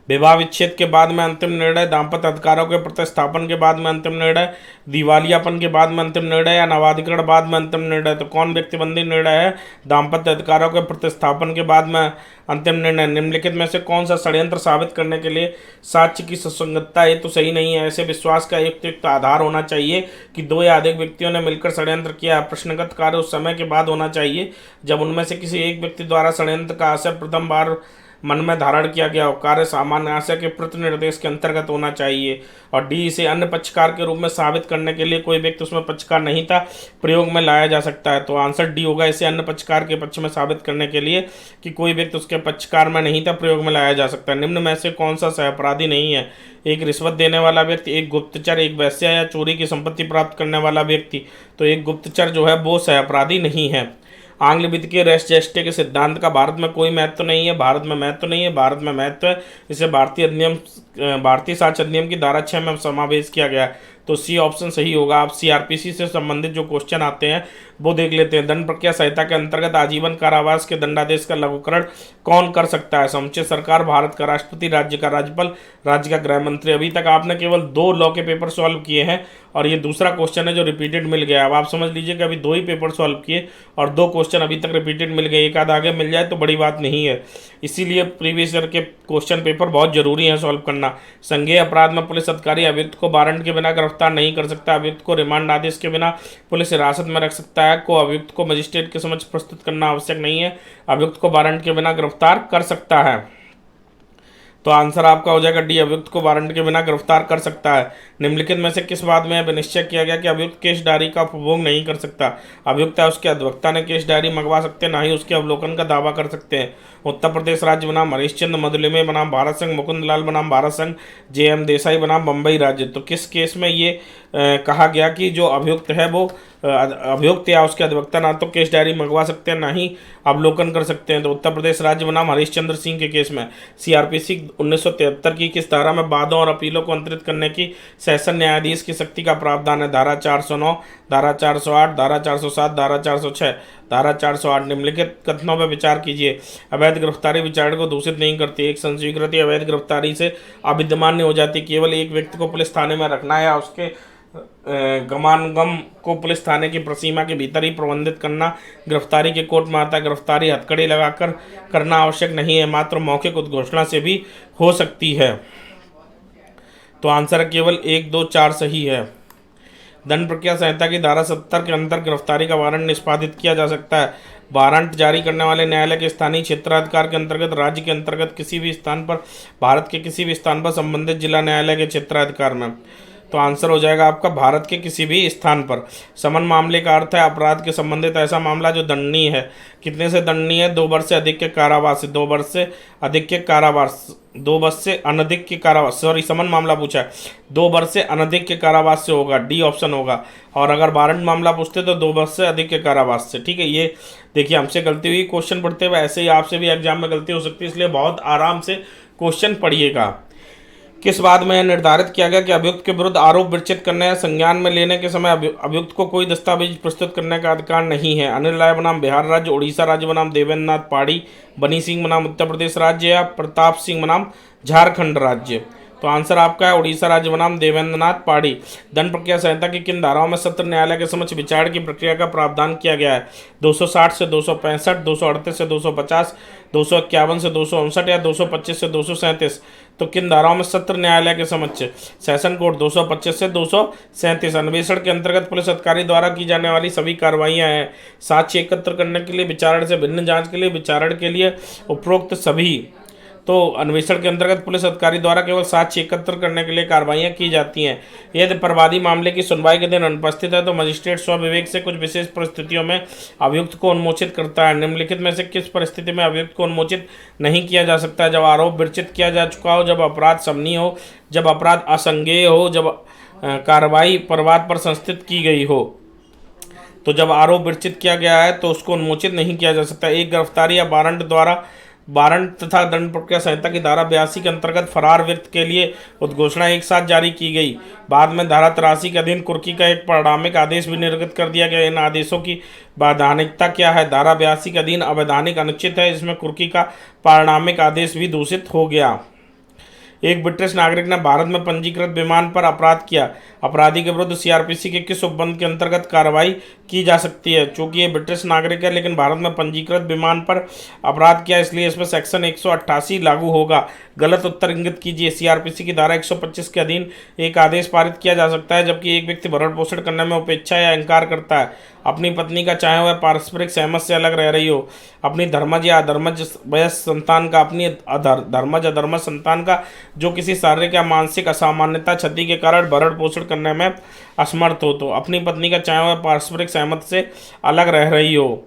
विवाह विच्छेद के बाद में अंतिम निर्णय, दाम्पत्य अधिकारों के प्रतिस्थापन के बाद में अंतिम निर्णय, दिवालियापन के बाद में अंतिम निर्णय, या नवाधिकरण बाद में अंतिम निर्णय। तो कौन व्यक्तिबंधी निर्णय है? दाम्पत्य अधिकारों के प्रतिस्थापन के बाद में अंतिम निर्णय। निम्नलिखित में से कौन सा षड्यंत्र साबित करने के लिए साक्ष्य की सुसंगतता ये तो सही नहीं है? ऐसे विश्वास का युक्त आधार होना चाहिए कि 2 या अधिक व्यक्तियों ने मिलकर षड्यंत्र किया। प्रश्नगत कार्य उस समय के बाद होना चाहिए जब उनमें से किसी एक व्यक्ति द्वारा षड्यंत्र का आशय प्रथम बार मन में धारण किया गया हो। कार्य सामान्य आशय के प्रति निर्देश के अंतर्गत होना चाहिए। और डी, इसे अन्य पक्षकार के रूप में साबित करने के लिए कोई व्यक्ति उसमें पक्षकार नहीं था, प्रयोग में लाया जा सकता है। तो आंसर डी होगा, इसे अन्य पक्षकार के पक्ष में साबित करने के लिए कि कोई व्यक्ति उसके पक्षकार में नहीं था, प्रयोग में लाया जा सकता है। निम्न में से कौन सा सहअपराधी नहीं है? एक रिश्वत देने वाला व्यक्ति, एक गुप्तचर, एक वेश्या या चोरी की संपत्ति प्राप्त करने वाला व्यक्ति। तो एक गुप्तचर जो है वो सहअपराधी नहीं है। आंग्ल विधि के रेस जेस्टे के सिद्धांत का भारत में कोई महत्व नहीं है। भारत में महत्व नहीं है, भारत में महत्व है। इसे भारतीय साक्ष्य अधिनियम की धारा 6 में समावेश किया गया है। तो सी ऑप्शन सही होगा। आप सीआरपीसी से संबंधित जो क्वेश्चन आते हैं वो देख लेते हैं। दंड प्रक्रिया संहिता के अंतर्गत आजीवन कारावास के दंडादेश का लघुकरण कौन कर सकता है? समुचित सरकार, भारत का राष्ट्रपति, राज्य का राज्यपाल, राज्य का गृह मंत्री। अभी तक आपने केवल 2 लॉ के पेपर सॉल्व किए हैं और ये दूसरा क्वेश्चन है जो रिपीटेड मिल गया। अब आप समझ लीजिए कि अभी 2 ही पेपर सॉल्व किए और 2 क्वेश्चन अभी तक रिपीटेड मिल गए। एक आध आगे मिल जाए तो बड़ी बात नहीं है। इसीलिए प्रीवियस ईयर के क्वेश्चन पेपर बहुत जरूरी है सॉल्व करना। संज्ञेय अपराध में पुलिस अधिकारी अभियुक्त को वारंट के बिना गिरफ्तार नहीं कर सकता। अभियुक्त को रिमांड आदेश के बिना पुलिस हिरासत में रख सकता है। को अभियुक्त को मजिस्ट्रेट के समक्ष प्रस्तुत करना आवश्यक नहीं है। अभियुक्त को वारंट के बिना गिरफ्तार कर सकता है। तो आंसर आपका हो जाएगा डी, अभियुक्त को वारंट के बिना गिरफ्तार कर सकता है। निम्नलिखित में से किस बात में निश्चय किया गया कि अभियुक्त केस डायरी का उपभोग नहीं कर सकता? अभियुक्त है उसके अधिवक्ता ने केस डायरी मंगवा सकते हैं, ना ही उसके अवलोकन का दावा कर सकते हैं। उत्तर प्रदेश राज्य बनाम हरीशचंद्र मधुलिमे बनाम भारत संघ, मुकुंदलाल बनाम भारत संघ, JM देसाई बनाम बम्बई राज्य। तो किस केस में ये कहा गया कि जो अभियुक्त है वो अभियुक्त या उसके अधिवक्ता ना तो केस डायरी मंगवा सकते हैं, ना ही अवलोकन कर सकते हैं? तो उत्तर प्रदेश राज्य बनाम हरीशचंद्र सिंह के केस में। सीआरपीसी 1973 की किस धारा में वादों और अपीलों को अंतरित करने की सेशन न्यायाधीश की शक्ति का प्रावधान है? धारा 409, धारा 408, धारा 407, धारा 406, धारा 408। निम्नलिखित कथनों पर विचार कीजिए। अवैध गिरफ्तारी विचारण को दूषित नहीं करती। एक संस्वीकृति अवैध गिरफ्तारी से अविद्यमान हो जाती। केवल एक व्यक्ति को पुलिस थाने में रखना या उसके गमानगम को पुलिस थाने की प्रसीमा के भीतर ही प्रबंधित करना गिरफ्तारी के कोर्ट में आता है। गिरफ्तारी हथकड़ी लगाकर करना आवश्यक नहीं है, मात्र मौखिक उद्घोषणा से भी हो सकती है। तो आंसर केवल 1, 2, 4 सही है। दंड प्रक्रिया संहिता की धारा 70 के अंतर गिरफ्तारी का वारंट निष्पादित किया जा सकता है। वारंट जारी करने वाले न्यायालय के स्थानीय क्षेत्राधिकार के अंतर्गत, राज्य के अंतर्गत, किसी भी स्थान पर, भारत के किसी भी स्थान पर, संबंधित जिला न्यायालय के क्षेत्राधिकार में। तो आंसर हो जाएगा आपका भारत के किसी भी स्थान पर। समन मामले का अर्थ है अपराध के संबंधित ऐसा मामला जो दंडनीय है। कितने से दंडनीय है? 2 वर्ष से अधिक के कारावास से, 2 वर्ष से अधिक के कारावास, 2 वर्ष से अनधिक के कारावास, सॉरी समन मामला पूछा है, 2 वर्ष से अनधिक के कारावास से होगा, डी ऑप्शन होगा। और अगर वारंट मामला पूछते तो 2 वर्ष से अधिक के कारावास से। ठीक है, ये देखिए हमसे गलती हुई क्वेश्चन पढ़ते हुए, ऐसे ही आपसे भी एग्जाम में गलती हो सकती है, इसलिए बहुत आराम से क्वेश्चन पढ़िएगा। किस बात में यह निर्धारित किया गया कि अभियुक्त के विरुद्ध आरोप विरचित करने या संज्ञान में लेने के समय अभियुक्त को कोई दस्तावेज प्रस्तुत करने का अधिकार नहीं है? अनिल राय बनाम बिहार राज्य, उड़ीसा राज्य बनाम देवेंद्र नाथ पाड़ी, बनी सिंह बनाम उत्तर प्रदेश राज्य या प्रताप सिंह बनाम झारखंड राज्य। तो आंसर आपका है उड़ीसा राज्य बनाम देवेंद्र नाथ पाड़ी। दंड प्रक्रिया संहिता की किन धाराओं में सत्र न्यायालय के समक्ष विचार की प्रक्रिया का प्रावधान किया गया है? 260 से 265, 238 से 250, 251 से 259 या 225 से 237। तो किन धाराओं में सत्र न्यायालय के समक्ष? सेशन कोड 225 से 237। अन्वेषण के अंतर्गत पुलिस अधिकारी द्वारा की जाने वाली सभी कार्रवाइयां हैं साक्ष्य एकत्र करने के लिए, विचारण से भिन्न जांच के लिए, विचारण के लिए, उपरोक्त सभी। तो अन्वेषण के अंतर्गत पुलिस अधिकारी द्वारा केवल साक्ष्य एकत्र करने के लिए कार्रवाइयां की जाती हैं। यदि अपराधी मामले की सुनवाई के दिन अनुपस्थित है तो मजिस्ट्रेट स्वविवेक से कुछ विशेष परिस्थितियों में अभियुक्त को उन्मोचित करता है। निम्नलिखित में से किस परिस्थिति में अभियुक्त को उन्मोचित नहीं किया जा सकता है? जब आरोप विरचित किया जा चुका हो, जब अपराध समनीय हो, जब अपराध असंज्ञेय हो, जब कार्रवाई प्रवाद पर संस्थित की गई हो। तो जब आरोप विरचित किया गया है तो उसको उन्मोचित नहीं किया जा सकता। एक गिरफ्तारी या वारंट द्वारा वारंट तथा दंड प्रक्रिया संहिता की धारा 82 के अंतर्गत फरार व्यक्ति के लिए उद्घोषणा एक साथ जारी की गई। बाद में धारा 83 के अधीन कुर्की का एक परिणामिक आदेश भी निर्गत कर दिया गया। इन आदेशों की वैधानिकता क्या है? धारा 82 के अधीन अवैधानिक अनुचित है, इसमें कुर्की का परिणामिक आदेश भी दूषित हो गया। एक ब्रिटिश नागरिक ने भारत में पंजीकृत विमान पर अपराध किया। अपराधी के विरुद्ध सीआरपीसी के किस उपबंध के अंतर्गत कार्रवाई की जा सकती है? चूंकि ये ब्रिटिश नागरिक है लेकिन भारत में पंजीकृत विमान पर अपराध किया, इसलिए इसमें सेक्शन 188 लागू होगा। गलत उत्तर इंगित कीजिए। सीआरपीसी की धारा 125 के अधीन एक आदेश पारित किया जा सकता है जबकि एक व्यक्ति भरण पोषण करने में उपेक्षा या इंकार करता है। अपनी पत्नी का चाहे वह पारस्परिक सहमत से अलग रह रही हो, अपनी धर्मज या अधर्मज वयस्क संतान का, अपनी धर्मज अधर्मज संतान का जो किसी शारीरिक या मानसिक असामान्यता क्षति के कारण भरण पोषण करने में असमर्थ हो, तो अपनी पत्नी का चाहे वह पारस्परिक सहमत से अलग रह रही हो।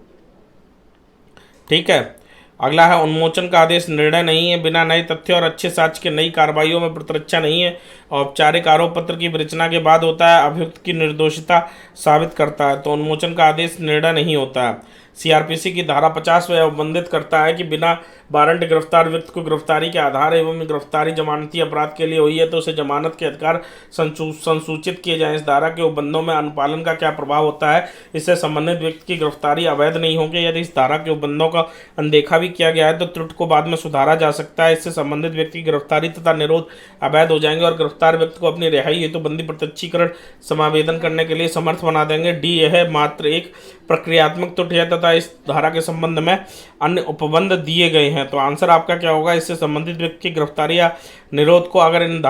ठीक है, अगला है उन्मोचन का आदेश निर्णय नहीं है, बिना नए तथ्य और अच्छे साक्ष्य के नई कार्रवाइयों में प्रतिरक्षा नहीं है, औपचारिक आरोप पत्र की विरचना के बाद होता है, अभियुक्त की निर्दोषिता साबित करता है। तो उन्मोचन का आदेश निर्णय नहीं होता है। सीआरपीसी की धारा 50 वह उल्लंघित करता है कि बिना वारंट गिरफ्तार व्यक्ति को गिरफ्तारी के आधार एवं गिरफ्तारी जमानती अपराध के लिए हुई है तो उसे जमानत के अधिकार संसूचित किए जाएं। इस धारा के उपबंधों में अनुपालन का क्या प्रभाव होता है? इससे संबंधित व्यक्ति की गिरफ्तारी अवैध नहीं होगी। यदि इस धारा के उपबंधों का अनदेखा भी किया गया है तो त्रुटि को बाद में सुधारा जा सकता है। इससे संबंधित व्यक्ति की गिरफ्तारी तथा निरोध अवैध हो जाएंगे और गिरफ्तार व्यक्ति को अपनी रिहाई हेतु बंदी प्रत्यक्षीकरण समावेदन करने के लिए समर्थ बना देंगे। डी यह मात्र एक प्रक्रियात्मक त्रुटि है तथा इस धारा के संबंध में अन्य उपबंध दिए गए हैं। तो आंसर आपका क्या होगा? इससे संबंधित व्यक्ति की गिरफ्तारी या निरोध को अगर इन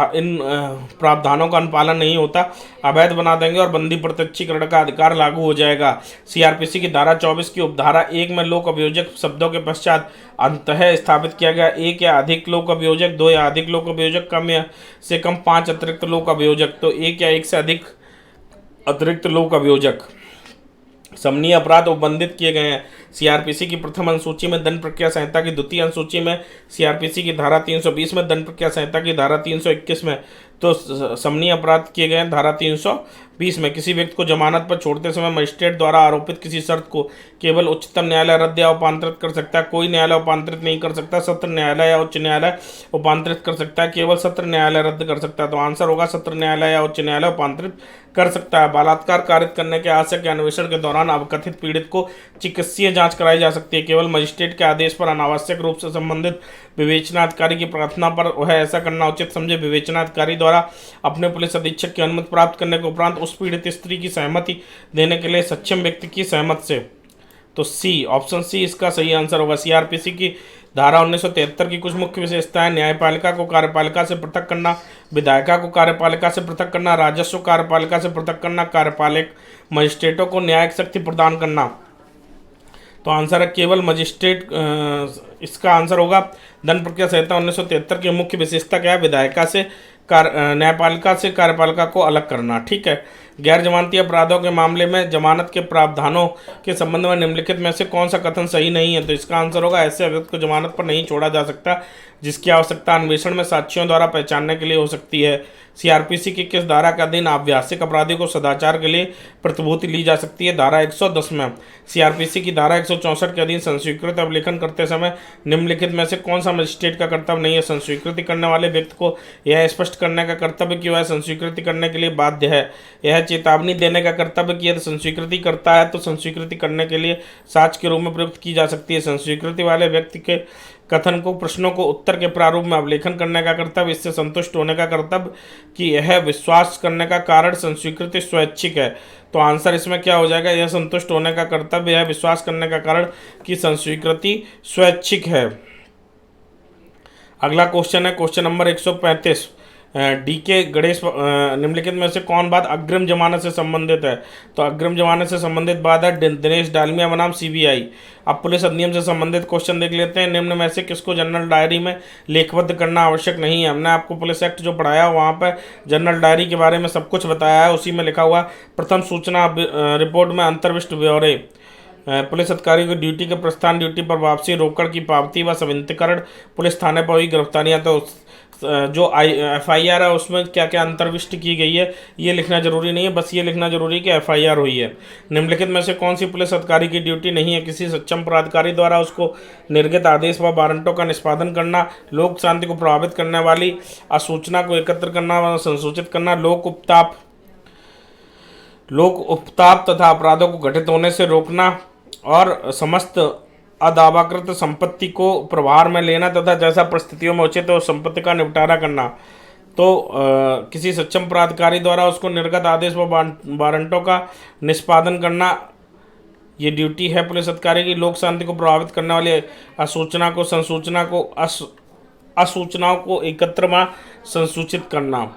प्रावधानों का अनुपालन नहीं होता अवैध बना देंगे और बंदी प्रत्यक्षीकरण का अधिकार लागू हो जाएगा। सीआरपीसी की धारा 24 की उपधारा 1 में लोक अभियोजक शब्दों के पश्चात अंतः स्थापित किया गया। 1 या अधिक लोक अभियोजक, 2 या अधिक लोक अभियोजक, कम या से कम 5 अतिरिक्त लोक अभियोजक। तो 1 या 1 से अधिक अतिरिक्त लोक अभियोजक। समनीय अपराध उपबंधित किए गए हैं। सीआरपीसी की प्रथम अनुसूची में, दंड प्रक्रिया संहिता की द्वितीय अनुसूची में, सीआरपीसी की धारा 320 में, दंड प्रक्रिया संहिता की धारा 321 में। तो समनीय अपराध किए गए हैं धारा 320 में। किसी व्यक्ति को जमानत पर छोड़ते समय मजिस्ट्रेट द्वारा आरोपित किसी शर्त को केवल उच्चतम न्यायालय रद्द या उपांतरित कर सकता है, कोई न्यायालय उपांतरित नहीं कर सकता। सत्र न्यायालय या उच्च न्यायालय उपांतरित कर सकता है, केवल सत्र न्यायालय रद्द कर सकता है। तो आंसर होगा सत्र न्यायालय या उच्च न्यायालय उपांतरित कर सकता है। बलात्कार कारित करने के आशय के अन्वेषण के दौरान अवकथित पीड़ित को चिकित्सीय जांच कराई जा सकती है। केवल मजिस्ट्रेट के आदेश पर अनावश्यक रूप से संबंधित विवेचनाधिकारी की प्रार्थना पर वह ऐसा करना उचित समझे। विवेचनाधिकारी द्वारा अपने पुलिस अधीक्षक की अनुमति प्राप्त करने के उपरांत उस पीड़ित स्त्री की सहमति देने के लिए सक्षम व्यक्ति की सहमति से। तो सी, ऑप्शन सी इसका सही आंसर होगा। सीआरपीसी की धारा 1973 की कुछ मुख्य विशेषताएं: न्यायपालिका को कार्यपालिका से पृथक करना, विधायिका को कार्यपालिका से पृथक करना, राजस्व कार्यपालिका से पृथक करना, कार्यपालक मजिस्ट्रेटों को न्यायिक शक्ति प्रदान करना। तो आंसर है केवल मजिस्ट्रेट। इसका आंसर होगा दंड प्रक्रिया संहिता 1973 की मुख्य विशेषता क्या है? विधायिका से न्यायपालिका से कार्यपालिका को अलग करना। ठीक है। गैर जमानती अपराधों के मामले में जमानत के प्रावधानों के संबंध में निम्नलिखित में से कौन सा कथन सही नहीं है? तो इसका आंसर होगा ऐसे अभियुक्त को जमानत पर नहीं छोड़ा जा सकता जिसकी आवश्यकता अन्वेषण में साक्ष्यों द्वारा पहचानने के लिए हो सकती है। सीआरपीसी की किस धारा के अधीन आव्यासिक अपराधी को सदाचार के लिए प्रतिभूति ली जा सकती है? धारा 110 में। सीआरपीसी की धारा 164 के अधीन संस्वीकृत अभिलेखन करते समय निम्नलिखित में से कौन सा मजिस्ट्रेट का कर्तव्य नहीं है? संस्वीकृति करने वाले व्यक्ति को यह स्पष्ट करने का कर्तव्य कि वह संस्वीकृति करने के लिए बाध्य है। यह चेतावनी देने का कर्तव्य कि यदि संस्वीकृति करता है तो संस्वीकृति करने के लिए साक्ष्य के रूप में प्रयुक्त की जा सकती है। संस्वीकृति वाले व्यक्ति के कथन को प्रश्नों को उत्तर के प्रारूप में अवलेखन करने का कर्तव्य, इससे संतुष्ट होने का कर्तव्य कि यह विश्वास करने का कारण संस्वीकृति स्वैच्छिक है। तो आंसर इसमें क्या हो जाएगा? यह संतुष्ट होने का कर्तव्य, यह विश्वास करने का कारण कि संस्वीकृति स्वैच्छिक है। अगला क्वेश्चन है क्वेश्चन नंबर 135। डीके गणेश निम्नलिखित में से कौन बात अग्रिम जमानत से संबंधित है? तो अग्रिम जमानत से संबंधित बात है दिनेश डालमिया बनाम सीबीआई। अब पुलिस अधिनियम से संबंधित क्वेश्चन देख लेते हैं। निम्न में से किसको जनरल डायरी में लेखबद्ध करना आवश्यक नहीं है? हमने आपको पुलिस एक्ट जो पढ़ाया वहाँ पर जनरल डायरी के बारे में सब कुछ बताया है। उसी में लिखा हुआ प्रथम सूचना रिपोर्ट में अंतर्विष्ट ब्यौरे, पुलिस अधिकारी को ड्यूटी के प्रस्थान, ड्यूटी पर वापसी, रोकड़ की पावती व संवितरण, पुलिस थाने पर हुई गिरफ्तारियां। तो जो FIR है उसमें क्या क्या अंतर्विष्ट की गई है ये लिखना जरूरी नहीं है, बस ये लिखना जरूरी है कि FIR हुई है। निम्नलिखित में से कौन सी पुलिस अधिकारी की ड्यूटी नहीं है? किसी सक्षम प्राधिकारी द्वारा उसको निर्गत आदेश व वारंटों का निष्पादन करना, लोक शांति को प्रभावित करने वाली असूचना को एकत्र करना व संसूचित करना, लोक उपताप तथा अपराधों को घटित होने से रोकना और समस्त अदावाकृत संपत्ति को प्रभार में लेना तथा जैसा परिस्थितियों में उचित हो संपत्ति का निपटारा करना। तो किसी सक्षम प्राधिकारी द्वारा उसको निर्गत आदेश व वारंटों का निष्पादन करना, ये ड्यूटी है पुलिस अधिकारी की। लोक शांति को प्रभावित करने वाली असूचनाओं को एकत्र व संसूचित करना,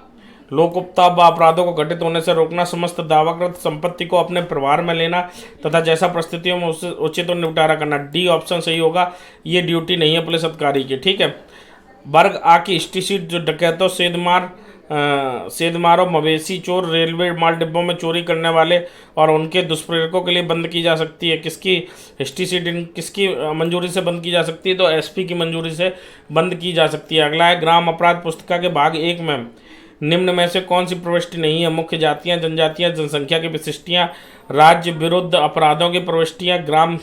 लोक उपताप व अपराधों को घटित होने से रोकना, समस्त दावाकृत संपत्ति को अपने प्रभार में लेना तथा जैसा परिस्थितियों में उससे उचित निपटारा करना। डी ऑप्शन सही होगा, ये ड्यूटी नहीं है पुलिस अधिकारी की। ठीक है। वर्ग आ की हिस्ट्री शीट जो डकैतों, सेधमारों, मवेशी चोर, रेलवे माल डिब्बों में चोरी करने वाले और उनके दुष्प्रेरकों के लिए बंद की जा सकती है। किसकी हिस्ट्री शीट किसकी मंजूरी से बंद की जा सकती है? तो SP की मंजूरी से बंद की जा सकती है। अगला है ग्राम अपराध पुस्तिका के भाग 1 में निम्न में से कौन सी प्रविष्टि नहीं है? मुख्य जातियां, जनजातियां, जनसंख्या की विशिष्टियां, राज्य विरुद्ध अपराधों की प्रविष्टियां, ग्राम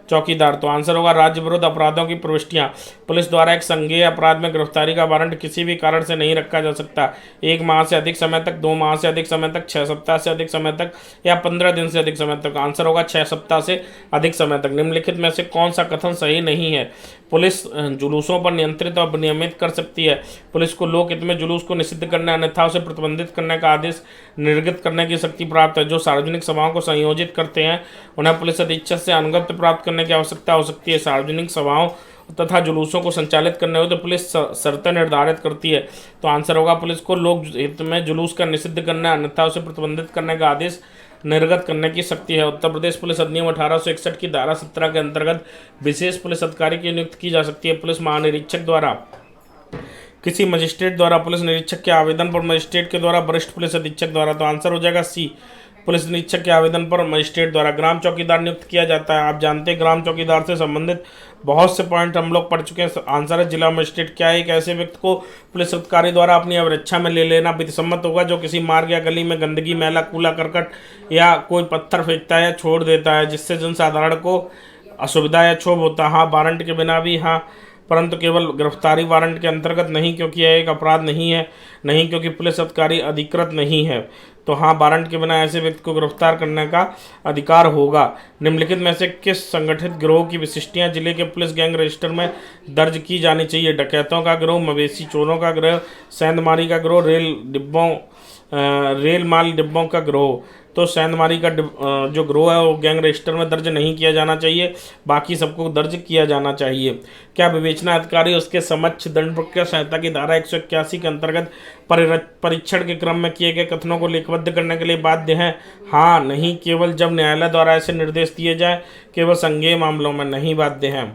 चौकीदार। तो आंसर होगा राज्य विरुद्ध अपराधों की प्रविष्टियां। पुलिस द्वारा एक संज्ञेय अपराध में गिरफ्तारी का वारंट किसी भी कारण से नहीं रखा जा सकता। 1 माह से अधिक समय तक, 2 माह से अधिक समय तक, 6 सप्ताह से अधिक समय तक या 15 दिन से अधिक समय तक। आंसर होगा 6 सप्ताह से अधिक समय तक। निम्नलिखित में से कौन सा कथन सही नहीं है? पुलिस जुलूसों पर नियंत्रित और विनियमित कर सकती है। पुलिस को लोकहित में जुलूस को निषिद्ध करने अन्यथा उसे प्रतिबंधित करने का आदेश निर्गत करने की शक्ति प्राप्त है। जो सार्वजनिक सभाओं को संयोजित करते हैं उन्हें पुलिस अधीक्षक से अनुज्ञा प्राप्त करने की आवश्यकता हो सकती है। सार्वजनिक सभाओं तथा जुलूसों को संचालित करने हो तो पुलिस शर्तें निर्धारित करती है। तो आंसर होगा पुलिस को लोक हित में जुलूस का निषिद्ध करना अन्यथा उसे प्रतिबंधित करने का आदेश निर्गत करने की शक्ति है। उत्तर प्रदेश पुलिस अधिनियम 1861 की धारा 17 के अंतर्गत विशेष पुलिस अधिकारी की नियुक्ति की जा सकती है। पुलिस महानिरीक्षक द्वारा, किसी मजिस्ट्रेट द्वारा, पुलिस निरीक्षक के आवेदन पर, मजिस्ट्रेट के द्वारा, वरिष्ठ पुलिस अधीक्षक द्वारा। तो आंसर हो जाएगा C, पुलिस निरीक्षक के आवेदन पर मजिस्ट्रेट द्वारा। ग्राम चौकीदार नियुक्त किया जाता है। आप जानते हैं ग्राम चौकीदार से संबंधित बहुत से पॉइंट हम लोग पढ़ चुके हैं। आंसर है जिला मजिस्ट्रेट। क्या है? एक ऐसे व्यक्ति को पुलिस अधिकारी द्वारा अपनी अवरक्षा में ले लेना विधिसम्मत होगा जो किसी मार्ग या गली में गंदगी, मैला, कूड़ा करकट या कोई पत्थर फेंकता है या छोड़ देता है जिससे जनसाधारण को असुविधा या क्षोभ होता है। हाँ, वारंट के बिना भी, हाँ, परंतु केवल गिरफ्तारी वारंट के अंतर्गत नहीं, क्योंकि यह एक अपराध नहीं है, नहीं क्योंकि पुलिस अधिकारी अधिकृत नहीं है। तो हाँ, वारंट के बिना ऐसे व्यक्ति को गिरफ्तार करने का अधिकार होगा। निम्नलिखित में से किस संगठित गिरोह की विशिष्टियां जिले के पुलिस गैंग रजिस्टर में दर्ज की जानी चाहिए? डकैतों का गिरोह, मवेशी चोरों का गिरोह, सेंधमारी का गिरोह, रेल माल डिब्बों का गिरोह। तो सेंधमारी का जो गिरोह है वो गैंग रजिस्टर में दर्ज नहीं किया जाना चाहिए, बाकी सबको दर्ज किया जाना चाहिए। क्या विवेचना अधिकारी उसके समक्ष दंड प्रक्रिया संहिता की धारा 181 के अंतर्गत परीक्षण के क्रम में किए गए कथनों को लिखबद्ध करने के लिए बाध्य हैं? हाँ, नहीं, केवल जब न्यायालय द्वारा ऐसे निर्देश दिए जाए, केवल संज्ञेय मामलों में नहीं बाध्य हैं।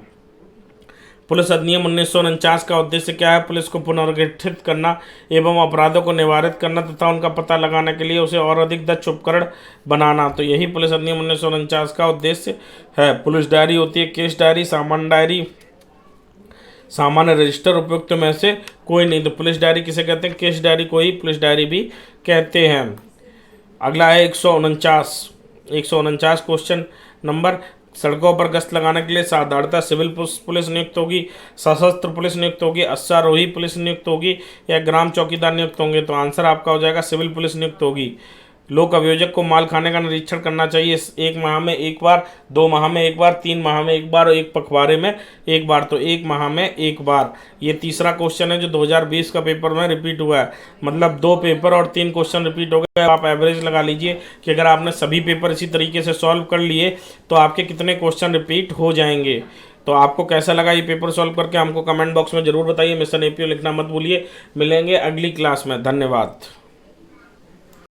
पुलिस अधिनियम 1949 का उद्देश्य क्या है? पुलिस को पुनर्गठित करना एवं अपराधों को निवारित करना तथा उनका पता लगाने के लिए उसे और अधिक दक्ष उपकरण बनाना। तो यही पुलिस अधिनियम 1949 का उद्देश्य है। पुलिस डायरी होती है केस डायरी, सामान्य डायरी, सामान्य रजिस्टर, उपयुक्त में से कोई नहीं। तो पुलिस डायरी किसे कहते हैं? केस डायरी को ही पुलिस डायरी भी कहते हैं। अगला है 149 क्वेश्चन नंबर। सड़कों पर गश्त लगाने के लिए साधारणतः सिविल पुलिस नियुक्त होगी, सशस्त्र पुलिस नियुक्त होगी, अश्वारोही पुलिस नियुक्त होगी या ग्राम चौकीदार नियुक्त होंगे? तो आंसर आपका हो जाएगा सिविल पुलिस नियुक्त होगी। लोक अभियोजक को माल खाने का निरीक्षण करना चाहिए 1 माह में 1 बार, 2 माह में 1 बार, 3 माह में 1 बार और 1 पखवाड़े में 1 बार। तो 1 माह में 1 बार। ये तीसरा क्वेश्चन है जो 2020 का पेपर में रिपीट हुआ है। मतलब 2 पेपर और 3 क्वेश्चन रिपीट हो गए। आप एवरेज लगा लीजिए कि अगर आपने सभी पेपर इसी तरीके से सॉल्व कर लिए तो आपके कितने क्वेश्चन रिपीट हो जाएंगे। तो आपको कैसा लगा ये पेपर सॉल्व करके हमको कमेंट बॉक्स में ज़रूर बताइए। मिशन एपीओ लिखना मत भूलिए। मिलेंगे अगली क्लास में। धन्यवाद।